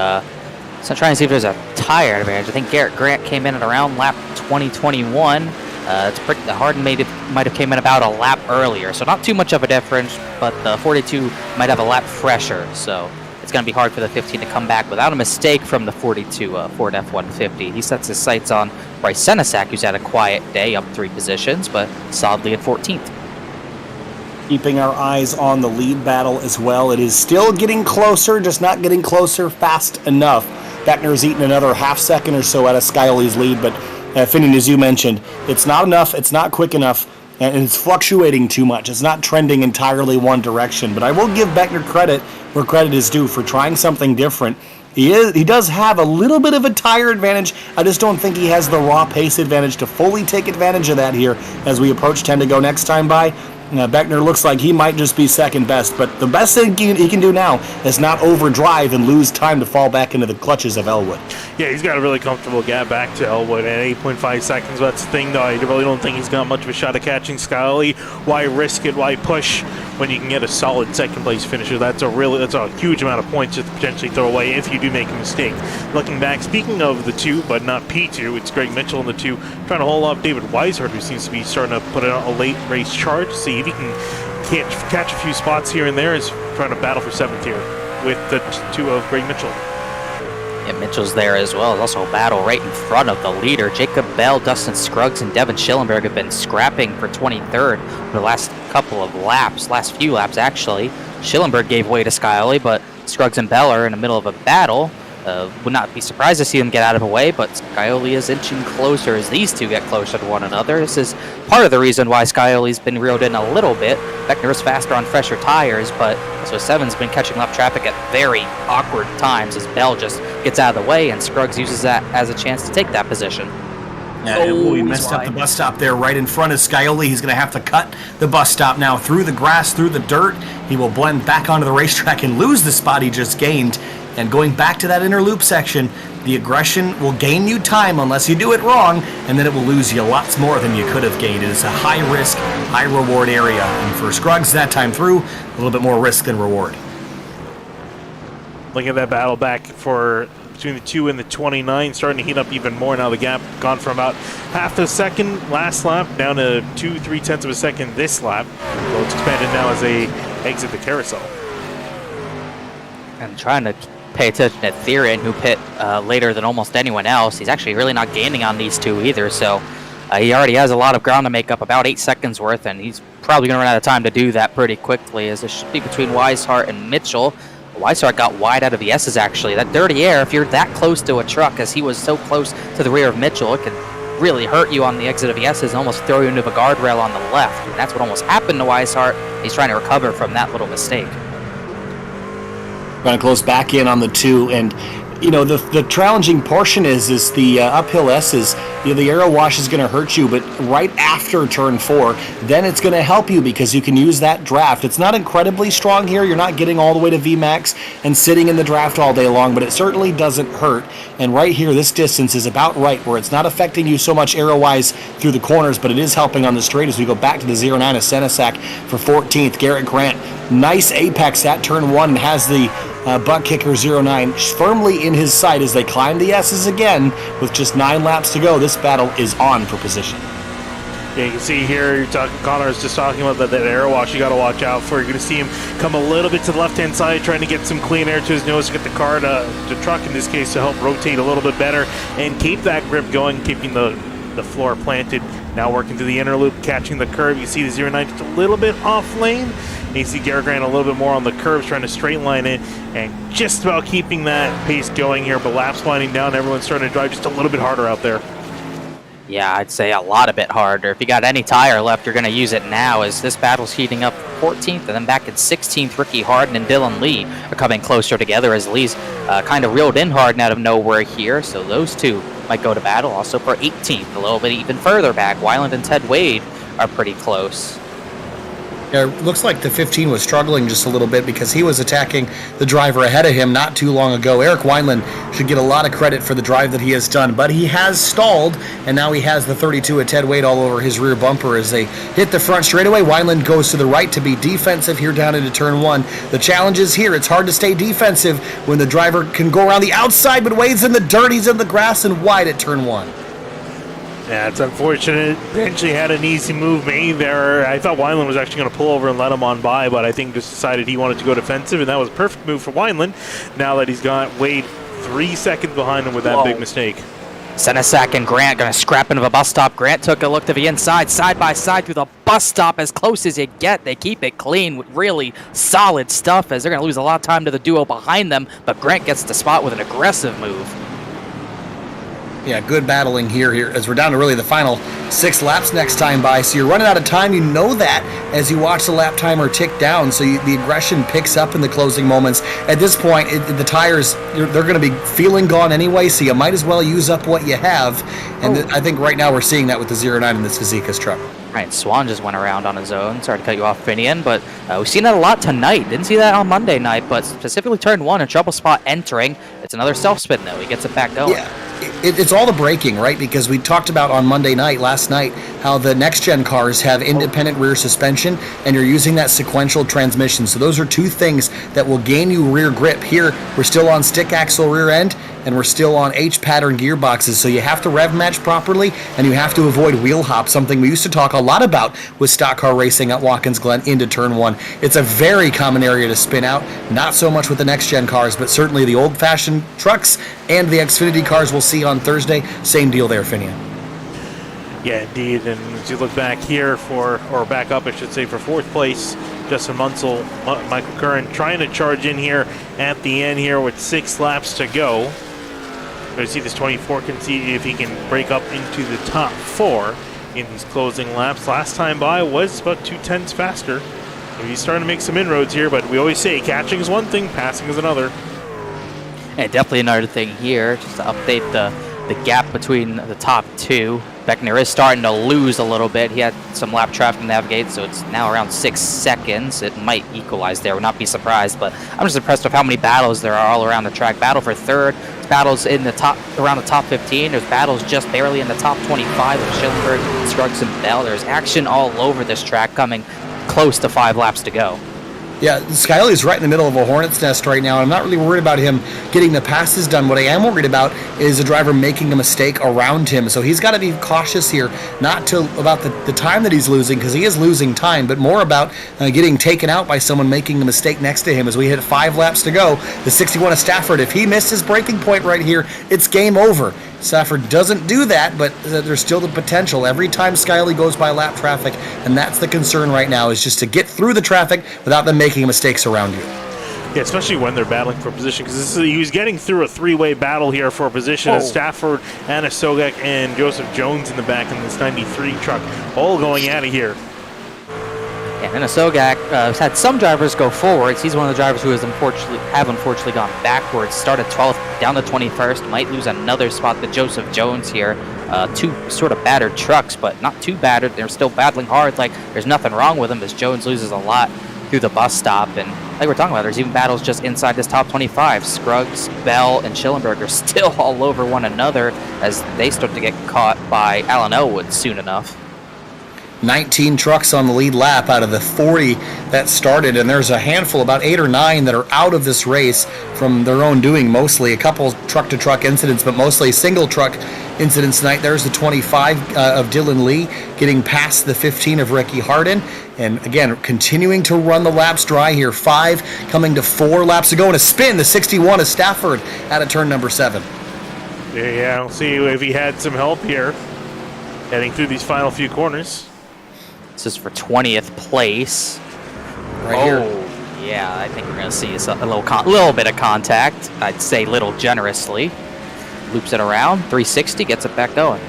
so I'm trying to see if there's a tire advantage. I think Garrett Grant came in at around lap 2021. Harden might have came in about a lap earlier, so not too much of a difference, but the 42 might have a lap fresher, so it's going to be hard for the 15 to come back without a mistake from the 42 Ford F-150. He sets his sights on Bryce Senesac, who's had a quiet day, up 3 positions, but solidly at 14th. Keeping our eyes on the lead battle as well. It is still getting closer, just not getting closer fast enough. Beckner's eaten another half second or so out of Skyoli's lead, but Finian, as you mentioned, it's not enough, it's not quick enough, and it's fluctuating too much. It's not trending entirely one direction. But I will give Beckner credit where credit is due for trying something different. He does have a little bit of a tire advantage. I just don't think he has the raw pace advantage to fully take advantage of that here as we approach 10 to go next time by. Beckner looks like he might just be second best, but the best thing he can do now is not overdrive and lose time to fall back into the clutches of Elwood. Yeah, he's got a really comfortable gap back to Elwood at 8.5 seconds. That's the thing, though. I really don't think he's got much of a shot at catching Skyoli. Why risk it? Why push when you can get a solid second-place finisher? That's a huge amount of points to potentially throw away if you do make a mistake. Looking back, speaking of the 2, but not P2, it's Greg Mitchell in the 2, trying to hold off David Weishart, who seems to be starting to put out a late race charge. See if he can catch a few spots here and there. Is trying to battle for 7th here with the 2 of Greg Mitchell. Yeah, Mitchell's there as well. There's also a battle right in front of the leader. Jacob Bell, Dustin Scruggs, and Devin Schillenberg have been scrapping for 23rd for the last few laps actually. Schillenberg gave way to Skyoli, but Scruggs and Bell are in the middle of a battle. Would not be surprised to see them get out of the way, but Skyoli is inching closer as these two get closer to one another. This is part of the reason why Skyoli's been reeled in a little bit. Beckner is faster on fresher tires, but so 7's been catching up traffic at very awkward times as Bell just gets out of the way, and Scruggs uses that as a chance to take that position. We messed up the bus stop there right in front of Skyoli. He's going to have to cut the bus stop now through the grass, through the dirt. He will blend back onto the racetrack and lose the spot he just gained. And going back to that inner loop section, the aggression will gain you time unless you do it wrong, and then it will lose you lots more than you could have gained. It is a high-risk, high-reward area. And for Scruggs, that time through, a little bit more risk than reward. Looking at that battle back between the 2 and the 29, starting to heat up even more now. The gap gone from about half a second last lap down to 2.3 of a second this lap. So it's expanded now as they exit the carousel. I'm trying to pay attention to Theron, who pit later than almost anyone else. He's actually really not gaining on these two either, so he already has a lot of ground to make up, about 8 seconds worth, and he's probably going to run out of time to do that pretty quickly, as it should be between Weishart and Mitchell. Weishart got wide out of the S's, actually. That dirty air, if you're that close to a truck, as he was so close to the rear of Mitchell, it can really hurt you on the exit of the S's and almost throw you into a guardrail on the left. And that's what almost happened to Weishart. He's trying to recover from that little mistake. Going to close back in on the 2, and the challenging portion is the uphill S's. The aero wash is going to hurt you, but right after turn 4, then it's going to help you because you can use that draft. It's not incredibly strong here. You're not getting all the way to VMAX and sitting in the draft all day long, but it certainly doesn't hurt. And right here, this distance is about right, where it's not affecting you so much aero-wise through the corners, but it is helping on the straight as we go back to the 09 of Senesac for 14th. Garrett Grant, nice apex at turn 1, and has the butt kicker 09 firmly in his sight as they climb the S's again with just 9 laps to go. This battle is on for position. Yeah, you can see here, Connor is just talking about that air wash you got to watch out for. You're going to see him come a little bit to the left-hand side, trying to get some clean air to his nose to get the car, the truck in this case, to help rotate a little bit better and keep that grip going, keeping the floor planted. Now working through the inner loop, catching the curve. You see the 09 just a little bit off lane. And you see Garrett Grant a little bit more on the curves, trying to straight line it and just about keeping that pace going here. But laps winding down, everyone's starting to drive just a little bit harder out there. Yeah, I'd say a lot a bit harder. If you got any tire left, you're going to use it now, as this battle's heating up 14th, and then back at 16th, Ricky Harden and Dylan Lee are coming closer together, as Lee's kind of reeled in Harden out of nowhere here, so those two might go to battle. Also for 18th, a little bit even further back, Weiland and Ted Wade are pretty close. Yeah, it looks like the 15 was struggling just a little bit because he was attacking the driver ahead of him not too long ago. Eric Wineland should get a lot of credit for the drive that he has done, but he has stalled, and now he has the 32 of Ted Wade all over his rear bumper as they hit the front straightaway. Wineland goes to the right to be defensive here down into turn 1. The challenge is here. It's hard to stay defensive when the driver can go around the outside, but Wade's in the dirt. He's in the grass and wide at turn 1. Yeah, it's unfortunate. Eventually had an easy move made there. I thought Wineland was actually going to pull over and let him on by, but I think just decided he wanted to go defensive, and that was a perfect move for Wineland now that he's got Wade 3 seconds behind him with that big mistake. Senesac and Grant going to scrap into a bus stop. Grant took a look to the inside, side by side through the bus stop, as close as you get. They keep it clean with really solid stuff, as they're going to lose a lot of time to the duo behind them, but Grant gets the spot with an aggressive move. Yeah, good battling here as we're down to really the final 6 laps next time by. So you're running out of time. You know that as you watch the lap timer tick down. So the aggression picks up in the closing moments. At this point, the tires, they're going to be feeling gone anyway, so you might as well use up what you have. And I think right now we're seeing that with the 09 in this Fazekas truck. Right, Swan just went around on his own. Sorry to cut you off, Finian, but we've seen that a lot tonight. Didn't see that on Monday night, but specifically turn 1, a trouble spot entering. It's another self-spin, though. He gets it back going. Yeah. It's all the braking, right? Because we talked about on Monday night, last night, how the next-gen cars have independent rear suspension, and you're using that sequential transmission. So those are 2 things that will gain you rear grip. Here, we're still on stick axle rear end, and we're still on H-pattern gearboxes. So you have to rev match properly, and you have to avoid wheel hop, something we used to talk a lot about with stock car racing at Watkins Glen into turn 1. It's a very common area to spin out, not so much with the next-gen cars, but certainly the old-fashioned trucks and the Xfinity cars we'll see on Thursday. Same deal there, Finian. Yeah, indeed. And as you look back here or back up, I should say, for 4th place, Justin Munsell, Michael Curran trying to charge in here at the end here with 6 laps to go. Going to see this 24 can see if he can break up into the top 4 in these closing laps. Last time by was about 2/10 faster. So he's starting to make some inroads here, but we always say catching is one thing, passing is another. And definitely another thing here, just to update the gap between the top 2. Beckner is starting to lose a little bit. He had some lap traffic to navigate, so it's now around 6 seconds. It might equalize there, would not be surprised, but I'm just impressed with how many battles there are all around the track. Battle for 3rd, battles in the top, around the top 15. There's battles just barely in the top 25 of Schillenberg, Scruggs, and Bell. There's action all over this track, coming close to 5 laps to go. Yeah, Scully's right in the middle of a hornet's nest right now. I'm not really worried about him getting the passes done. What I am worried about is the driver making a mistake around him. So he's got to be cautious here, not about the time that he's losing, because he is losing time, but more about getting taken out by someone making the mistake next to him as we hit 5 laps to go. The 61 of Stafford, if he missed his breaking point right here, it's game over. Stafford doesn't do that, but there's still the potential. Every time Skyley goes by lap traffic, and that's the concern right now, is just to get through the traffic without them making mistakes around you. Yeah, especially when they're battling for position, because he was getting through a three-way battle here for position. Stafford, Anna Sogek, and Joseph Jones in the back in this 93 truck, all going out of here. Yeah, and Sogek has had some drivers go forwards. He's one of the drivers who has unfortunately gone backwards. Started 12th, down to 21st. Might lose another spot to Joseph Jones here. Two sort of battered trucks, but not too battered. They're still battling hard. Like, there's nothing wrong with them, as Jones loses a lot through the bus stop. And like we're talking about, there's even battles just inside this top 25. Scruggs, Bell, and Schillenberger still all over one another as they start to get caught by Alan Elwood soon enough. 19 trucks on the lead lap out of the 40 that started, and there's a handful, about 8 or 9, that are out of this race from their own doing, mostly. A couple truck-to-truck incidents, but mostly single truck incidents tonight. There's the 25 of Dylan Lee getting past the 15 of Ricky Hardin, and again, continuing to run the laps dry here. 5 coming to 4 laps to go, and a spin, the 61 of Stafford out of turn number 7. Yeah, I'll see if he had some help here heading through these final few corners. This is for 20th place. Right here. Yeah, I think we're going to see a little bit of contact. I'd say little generously. Loops it around, 360, gets it back going.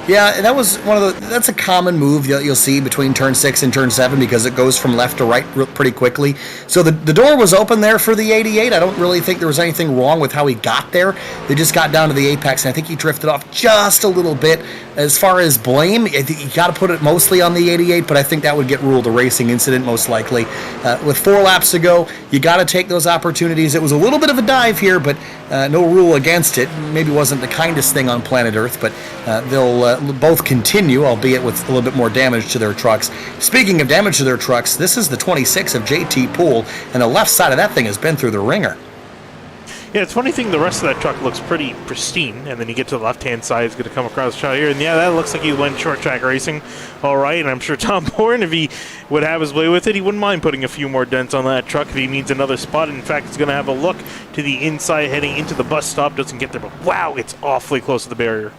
Yeah, that was that's a common move that you'll see between turn 6 and turn 7 because it goes from left to right pretty quickly. So the door was open there for the 88. I don't really think there was anything wrong with how he got there. They just got down to the apex, and I think he drifted off just a little bit. As far as blame, I think you got to put it mostly on the 88, but I think that would get ruled a racing incident most likely. With 4 laps to go, you got to take those opportunities. It was a little bit of a dive here, but no rule against it. Maybe wasn't the kindest thing on planet Earth, but they'll both continue, albeit with a little bit more damage to their trucks. Speaking of damage to their trucks, this is the 26 of JT Poole, and the left side of that thing has been through the ringer. Yeah, it's funny thing, the rest of that truck looks pretty pristine, and then you get to the left-hand side, it's going to come across the shot here, and yeah, that looks like he went short track racing all right, and I'm sure Tom Bourne, if he would have his way with it, he wouldn't mind putting a few more dents on that truck if he needs another spot. In fact, it's going to have a look to the inside heading into the bus stop, doesn't get there, but wow, it's awfully close to the barrier.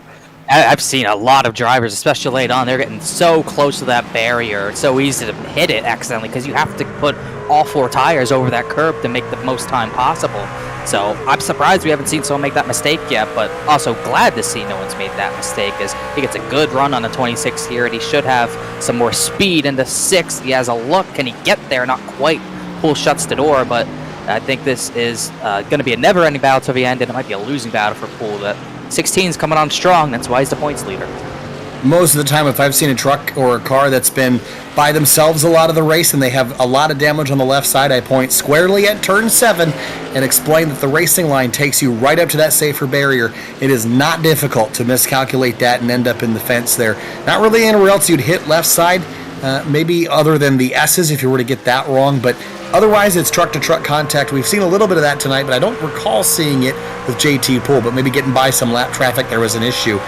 I've seen a lot of drivers, especially late on, they're getting so close to that barrier. It's so easy to hit it accidentally because you have to put all 4 tires over that curb to make the most time possible. So I'm surprised we haven't seen someone make that mistake yet, but also glad to see no one's made that mistake, as he gets a good run on the 26 here, and he should have some more speed in the 6th. He has a look. Can he get there? Not quite. Poole shuts the door, but I think this is going to be a never-ending battle to the end, and it might be a losing battle for Poole. That 16's coming on strong. That's why he's the points leader. Most of the time, if I've seen a truck or a car that's been by themselves a lot of the race and they have a lot of damage on the left side, I point squarely at turn 7 and explain that the racing line takes you right up to that safer barrier. It is not difficult to miscalculate that and end up in the fence there. Not really anywhere else you'd hit left side, maybe other than the S's if you were to get that wrong, but otherwise it's truck-to-truck contact. We've seen a little bit of that tonight, but I don't recall seeing it with JT Poole, but maybe getting by some lap traffic there was an issue.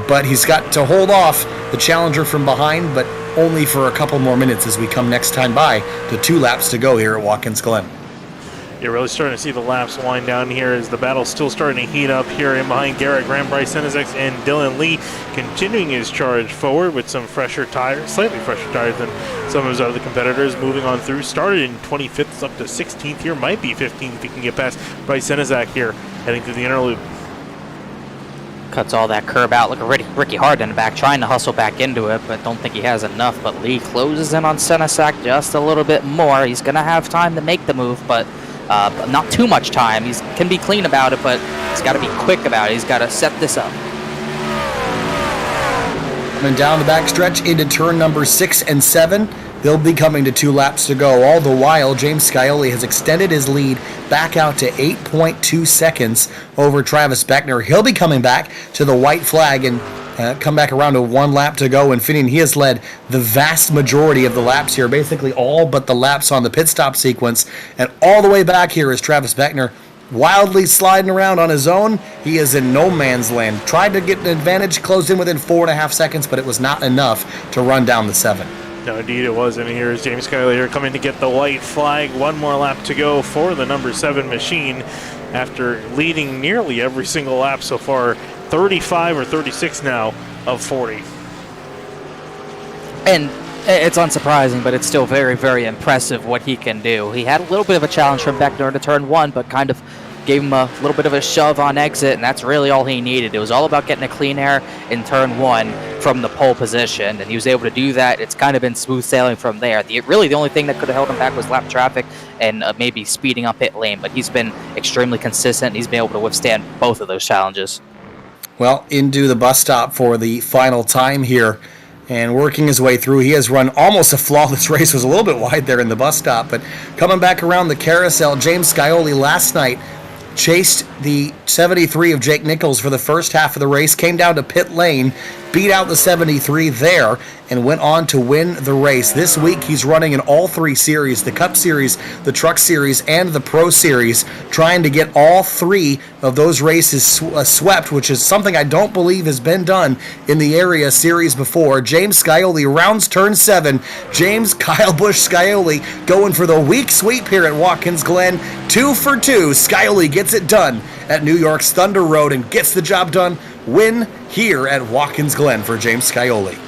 But he's got to hold off the challenger from behind, but only for a couple more minutes as we come next time by to 2 laps to go here at Watkins Glen. You're really starting to see the laps wind down here as the battle's still starting to heat up here in behind Garrett Graham, Bryce Senezek, and Dylan Lee, continuing his charge forward with some fresher tires, slightly fresher tires than some of his other competitors, moving on through. Started in 25th up to 16th here, might be 15th if he can get past Bryce Senezek here, heading through the inner loop. Cuts all that curb out. Look at Ricky Hard in the back, trying to hustle back into it, but don't think he has enough. But Lee closes in on Senezek just a little bit more. He's going to have time to make the move, but not too much time. He can be clean about it, but he's got to be quick about it. He's got to set this up. Coming down the back stretch into turn number 6 and 7. They'll be coming to 2 laps to go. All the while, James Scioli has extended his lead back out to 8.2 seconds over Travis Beckner. He'll be coming back to the white flag and come back around to 1 lap to go. And Finian, he has led the vast majority of the laps here, basically all but the laps on the pit stop sequence. And all the way back here is Travis Beckner, wildly sliding around on his own. He is in no man's land. Tried to get an advantage, closed in within 4.5 seconds, but it was not enough to run down the 7. No, indeed it was. And here's James Skyler here coming to get the white flag. 1 more lap to go for the number 7 machine after leading nearly every single lap so far 35 or 36 now of 40. And it's unsurprising, but it's still very, very impressive what he can do. He had a little bit of a challenge from Beckner to turn 1, but kind of gave him a little bit of a shove on exit, and that's really all he needed. It was all about getting a clean air in turn 1 from the pole position, and he was able to do that. It's kind of been smooth sailing from there. Really, the only thing that could have held him back was lap traffic and maybe speeding up pit lane, but he's been extremely consistent. He's been able to withstand both of those challenges. Well, into the bus stop for the final time here, and working his way through. He has run almost a flawless race. Was a little bit wide there in the bus stop, but coming back around the carousel, James Scioli last night chased the 73 of Jake Nichols for the first half of the race, came down to pit lane, beat out the 73 there, and went on to win the race. This week, he's running in all 3 series, the Cup Series, the Truck Series, and the Pro Series, trying to get all 3 of those races swept, which is something I don't believe has been done in the area series before. James Scioli rounds turn 7. James Kyle Busch Scioli going for the week sweep here at Watkins Glen. 2 for 2. Scioli gets it done at New York's Thunder Road and gets the job done. Win here at Watkins Glen for James Scioli.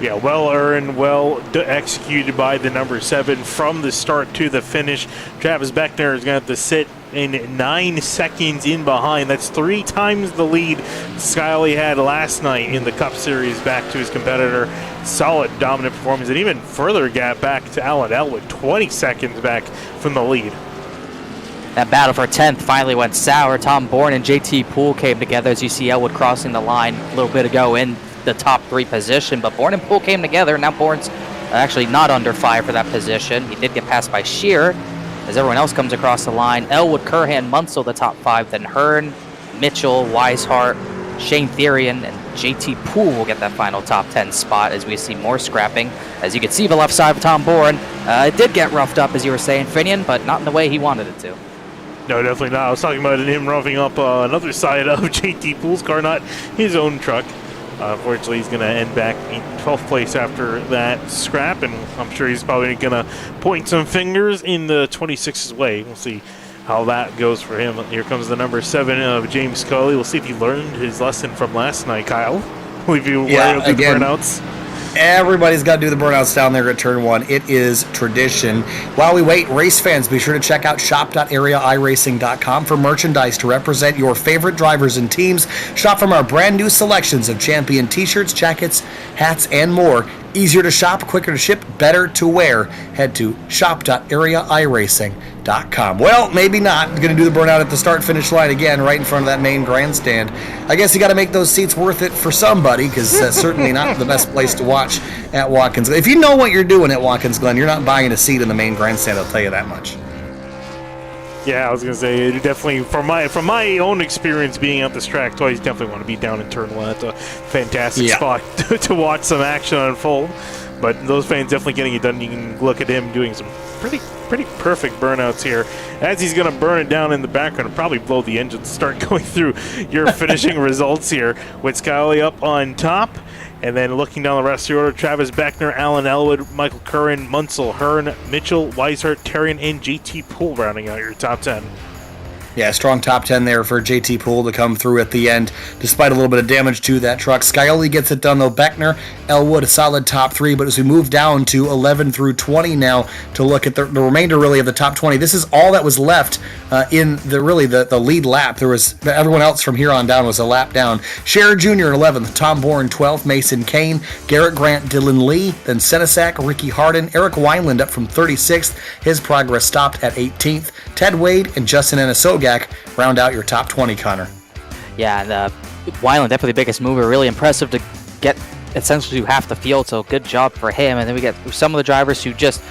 Yeah, well earned, well executed by the number 7 from the start to the finish. Travis Beckner is going to have to sit in 9 seconds in behind. That's 3 times the lead Scioli had last night in the Cup Series back to his competitor. Solid, dominant performance, and even further gap back to Alan Elwood, 20 seconds back from the lead. That battle for 10th finally went sour. Tom Bourne and JT Poole came together as you see Elwood crossing the line a little bit ago in the top 3 position, but Bourne and Poole came together. Now Bourne's actually not under fire for that position. He did get passed by Shear as everyone else comes across the line. Elwood, Curhan, Munsell the top 5, then Hearn, Mitchell, Weishart, Shane Therian, and JT Poole will get that final top 10 spot as we see more scrapping. As you can see the left side of Tom Bourne, it did get roughed up, as you were saying, Finian, but not in the way he wanted it to. No, definitely not. I was talking about him roughing up another side of JT Poole's car, not his own truck. Unfortunately, he's going to end back in 12th place after that scrap, and I'm sure he's probably going to point some fingers in the 26's way. We'll see how that goes for him. Here comes the number 7 of James Scully. We'll see if he learned his lesson from last night, Kyle. Will you aware of the burnouts? Everybody's got to do the burnouts down there at turn 1. It is tradition. While we wait, race fans, be sure to check out shop.areairacing.com for merchandise to represent your favorite drivers and teams. Shop from our brand new selections of champion t-shirts, jackets, hats, and more. Easier to shop, quicker to ship, better to wear. Head to shop.areairacing.com. Well, maybe not. Going to do the burnout at the start-finish line again, right in front of that main grandstand. I guess you got to make those seats worth it for somebody, because certainly not the best place to watch at Watkins. If you know what you're doing at Watkins Glen, you're not buying a seat in the main grandstand, I'll tell you that much. Yeah, I was going to say, definitely, from my own experience being at this track twice, definitely want to be down in turn 1. That's a fantastic spot to watch some action unfold. But those fans definitely getting it done. You can look at him doing some pretty perfect burnouts here. As he's going to burn it down in the background and probably blow the engine to start going through your finishing results here. With Scully up on top. And then looking down the rest of the order, Travis Beckner, Alan Elwood, Michael Curran, Munsell, Hearn, Mitchell, Weishart, Therian, and JT Poole rounding out your top 10. Yeah, strong top 10 there for JT Poole to come through at the end, despite a little bit of damage to that truck. Scioli gets it done, though. Beckner, Elwood, a solid top 3, but as we move down to 11 through 20 now to look at the remainder, really, of the top 20, this is all that was left in the lead lap. There was everyone else from here on down was a lap down. Scherer Jr. in 11th, Tom Bourne 12th, Mason Kane, Garrett Grant, Dylan Lee, then Senesac, Ricky Harden, Eric Wineland up from 36th. His progress stopped at 18th. Ted Wade and Justin Anasoga round out your top 20, Connor. Yeah, and Weiland, definitely the biggest mover. Really impressive to get essentially half the field, so good job for him. And then we get some of the drivers who just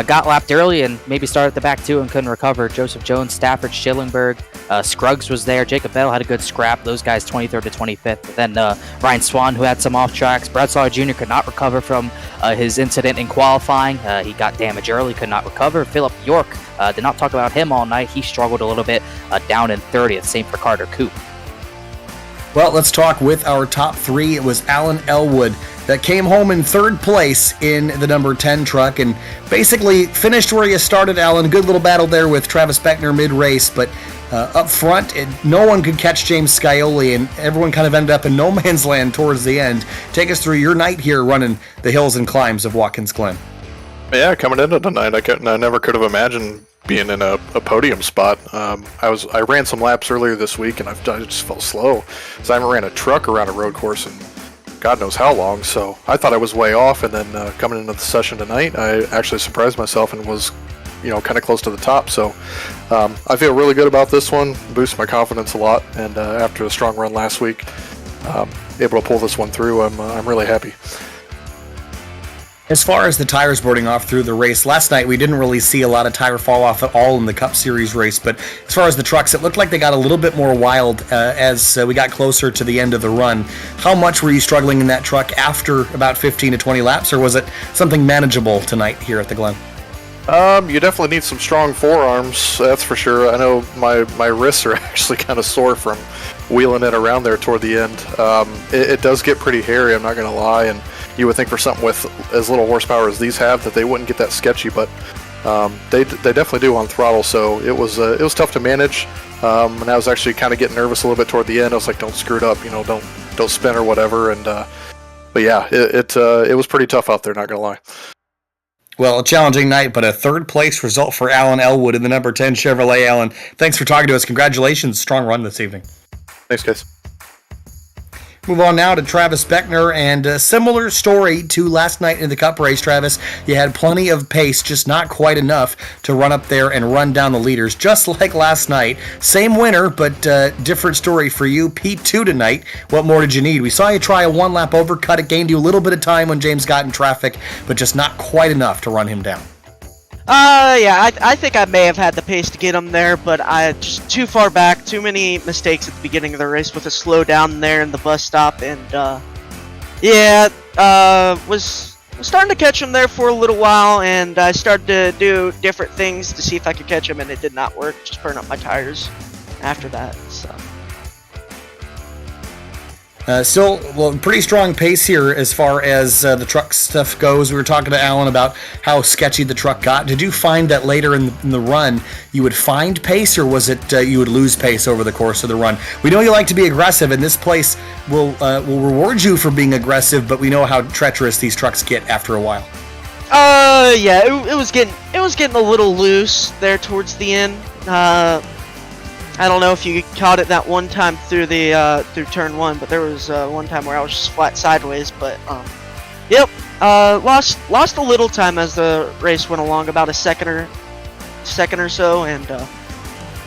got lapped early and maybe started at the back too and couldn't recover. Joseph Jones, Stafford, Schillingberg, Scruggs was there. Jacob Bell had a good scrap. Those guys 23rd to 25th. Then Ryan Swan, who had some off tracks. Bradshaw Jr. could not recover from his incident in qualifying. He got damage early, could not recover. Philip York, did not talk about him all night. He struggled a little bit, down in 30th. Same for Carter Coop. Well, let's talk with our top 3. It was Alan Elwood that came home in third place in the number 10 truck and basically finished where you started, Alan. Good little battle there with Travis Beckner mid-race, but up front, no one could catch James Scioli, and everyone kind of ended up in no man's land towards the end. Take us through your night here running the hills and climbs of Watkins Glen. Yeah, coming into tonight, I never could have imagined being in a podium spot. I ran some laps earlier this week, and I just felt slow, so I haven't ran a truck around a road course in God knows how long. So I thought I was way off, and then coming into the session tonight, I actually surprised myself and was, kind of close to the top. So I feel really good about this one. Boosts my confidence a lot, and after a strong run last week, able to pull this one through, I'm really happy. As far as the tires burning off through the race, last night we didn't really see a lot of tire fall off at all in the Cup Series race, but as far as the trucks, it looked like they got a little bit more wild as we got closer to the end of the run. How much were you struggling in that truck after about 15 to 20 laps, or was it something manageable tonight here at the Glen? You definitely need some strong forearms, that's for sure. I know my wrists are actually kind of sore from wheeling it around there toward the end. It does get pretty hairy, I'm not going to lie, and you would think for something with as little horsepower as these have that they wouldn't get that sketchy, but they definitely do on throttle. So it was tough to manage, and I was actually kind of getting nervous a little bit toward the end. I was like, don't screw it up, don't spin or whatever. And but yeah, it was pretty tough out there, not gonna lie. Well, a challenging night, but a third place result for Alan Elwood in the number 10 Chevrolet. Alan, thanks for talking to us. Congratulations, strong run this evening. Thanks, guys. Move on now to Travis Beckner, and a similar story to last night in the Cup race, Travis. You had plenty of pace, just not quite enough to run up there and run down the leaders, just like last night. Same winner, but different story for you. P2 tonight. What more did you need? We saw you try a one-lap overcut. It gained you a little bit of time when James got in traffic, but just not quite enough to run him down. Yeah, I think I may have had the pace to get him there, but I just too far back, too many mistakes at the beginning of the race with a slow down there in the bus stop, and was starting to catch him there for a little while, and I started to do different things to see if I could catch him, and it did not work. Just burn up my tires after that. So. Still, pretty strong pace here as far as the truck stuff goes. We were talking to Alan about how sketchy the truck got. Did you find that later in the run you would find pace, or was it you would lose pace over the course of the run? We know you like to be aggressive, and this place will reward you for being aggressive, but we know how treacherous these trucks get after a while. Yeah, it was getting a little loose there towards the end. I don't know if you caught it that one time through the through turn one, but there was one time where I was just flat sideways. But lost a little time as the race went along, about a second or so, and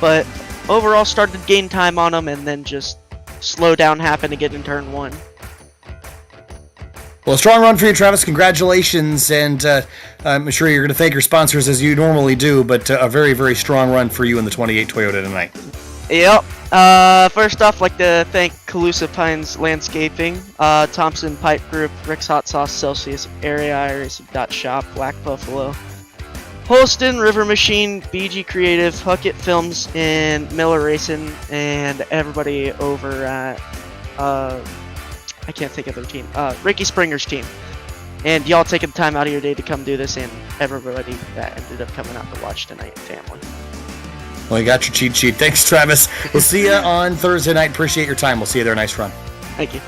but overall started to gain time on them, and then just slow down happened to get in turn one. Well, a strong run for you, Travis. Congratulations, and I'm sure you're going to thank your sponsors as you normally do, but a very, very strong run for you in the 28 Toyota tonight. Yep. First off, I'd like to thank Calusa Pines Landscaping, Thompson Pipe Group, Rick's Hot Sauce, Celsius Area, iRacing.shop, Black Buffalo, Holston, River Machine, BG Creative, Huckett Films, and Miller Racing, and everybody over at I can't think of their team. Ricky Springer's team. And y'all taking the time out of your day to come do this, and everybody that ended up coming out to watch tonight, family. Well, you got your cheat sheet. Thanks, Travis. We'll see you on Thursday night. Appreciate your time. We'll see you there. Nice run. Thank you.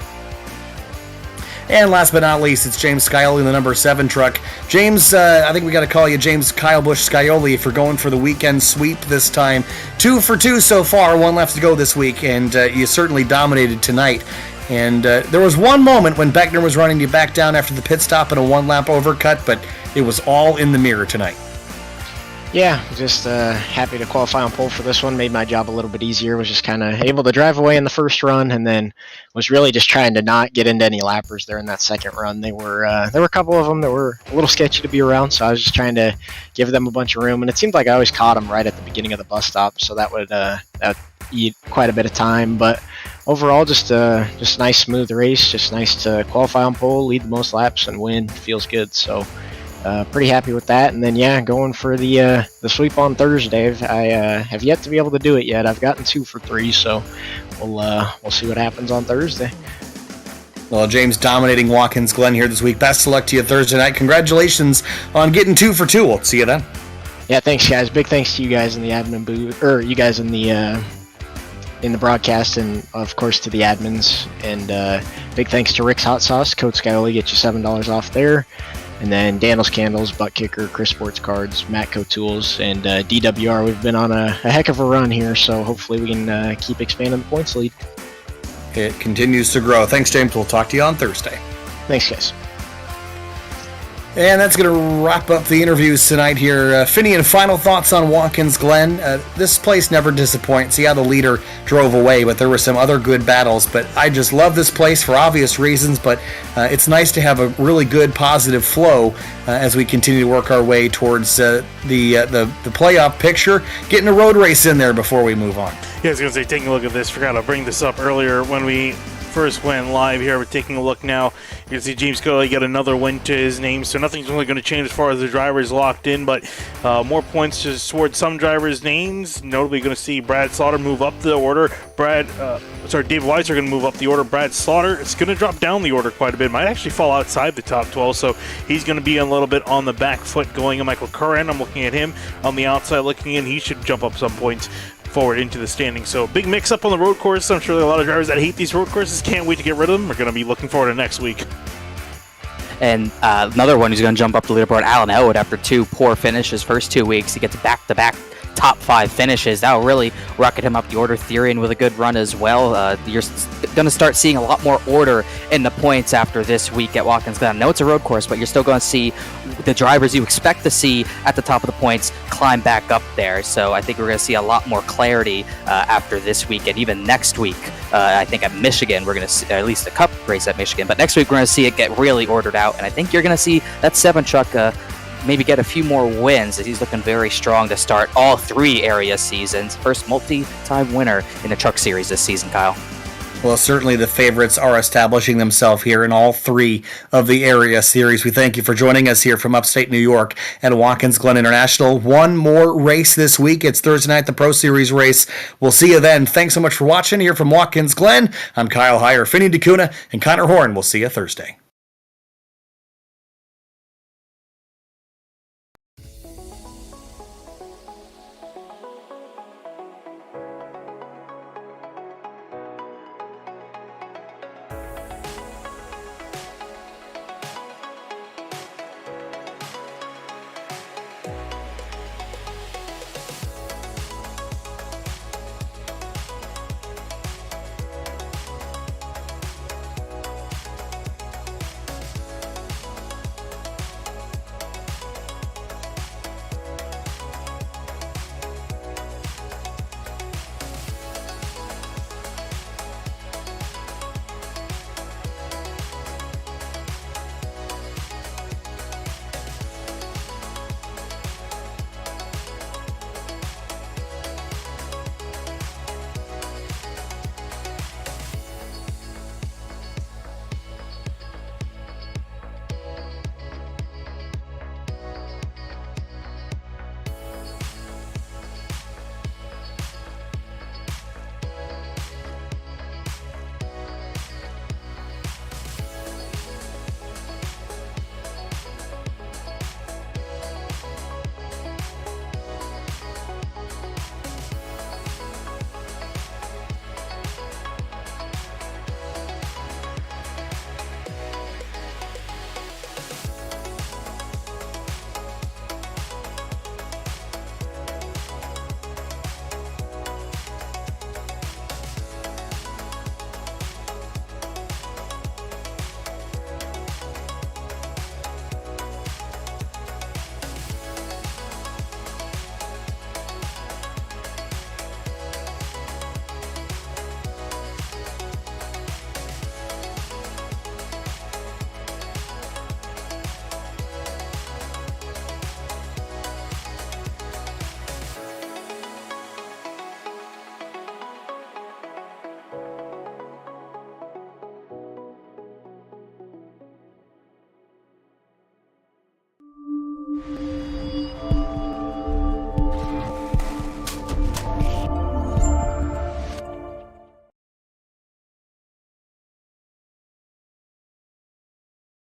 And last but not least, it's James Scioli in the number 7 truck. James, I think we got to call you James Kyle Busch Scioli for going for the weekend sweep this time. 2 for 2 so far, 1 left to go this week, and you certainly dominated tonight. And there was one moment when Beckner was running you back down after the pit stop in a 1-lap overcut, but it was all in the mirror tonight. Yeah, just happy to qualify on pole for this one. Made my job a little bit easier. Was just kind of able to drive away in the first run, and then was really just trying to not get into any lappers there in that second run. There were a couple of them that were a little sketchy to be around, so I was just trying to give them a bunch of room. And it seemed like I always caught them right at the beginning of the bus stop, so that would eat quite a bit of time. But overall, just nice smooth race. Just nice to qualify on pole, lead the most laps, and win. Feels good. So. Pretty happy with that, and then going for the sweep on Thursday. I have yet to be able to do it yet. I've gotten 2 for 3, so we'll see what happens on Thursday. Well, James dominating Watkins Glen here this week. Best of luck to you Thursday night. Congratulations on getting 2 for 2. We'll see you then. Yeah, thanks, guys. Big thanks to you guys in the admin booth, or you guys in the broadcast, and of course to the admins. And big thanks to Rick's Hot Sauce, Code Skyoli, get you $7 off there. And then Daniel's Candles, Butt Kicker, Chris Sports Cards, Matco Tools, and DWR. We've been on a heck of a run here, so hopefully we can keep expanding the points lead. It continues to grow. Thanks, James. We'll talk to you on Thursday. Thanks, guys. And that's going to wrap up the interviews tonight here. Finian, final thoughts on Watkins Glen. This place never disappoints. Yeah, the leader drove away, but there were some other good battles. But I just love this place for obvious reasons, but it's nice to have a really good positive flow as we continue to work our way towards the playoff picture, getting a road race in there before we move on. Yeah, I was going to say, taking a look at this, forgot to bring this up earlier when we first went live here. We're taking a look now. You can see James Scully got another win to his name, so nothing's really going to change as far as the drivers locked in, but more points just towards some drivers' names. Notably going to see Brad Slaughter move up the order. David Weiser going to move up the order. Brad Slaughter, it's going to drop down the order quite a bit. Might actually fall outside the top 12, so he's going to be a little bit on the back foot going. Michael Curran, I'm looking at him on the outside looking in. He should jump up some points forward into the standings. So big mix up on the road course. I'm sure there are a lot of drivers that hate these road courses, can't wait to get rid of them. We're going to be looking forward to next week. And another one who's going to jump up the leaderboard, Alan Elwood, after 2 poor finishes first 2 weeks. He gets back-to-back top 5 finishes. That will really rocket him up the order. Therian with a good run as well. You're going to start seeing a lot more order in the points after this week at Watkins Glen. I know it's a road course, but you're still going to see the drivers you expect to see at the top of the points climb back up there. So I think we're going to see a lot more clarity after this week, and even next week. I think at Michigan, we're going to see, at least the Cup race at Michigan, but next week we're going to see it get really ordered out, and I think you're going to see that 7 truck maybe get a few more wins, as he's looking very strong to start all 3 area seasons. First multi-time winner in the truck series this season, Kyle. Well, certainly the favorites are establishing themselves here in all 3 of the area series. We thank you for joining us here from upstate New York at Watkins Glen International. One more race this week. It's Thursday night, the Pro Series race. We'll see you then. Thanks so much for watching here from Watkins Glen. I'm Kyle Heyer, Finney DeCuna, and Connor Horn. We'll see you Thursday.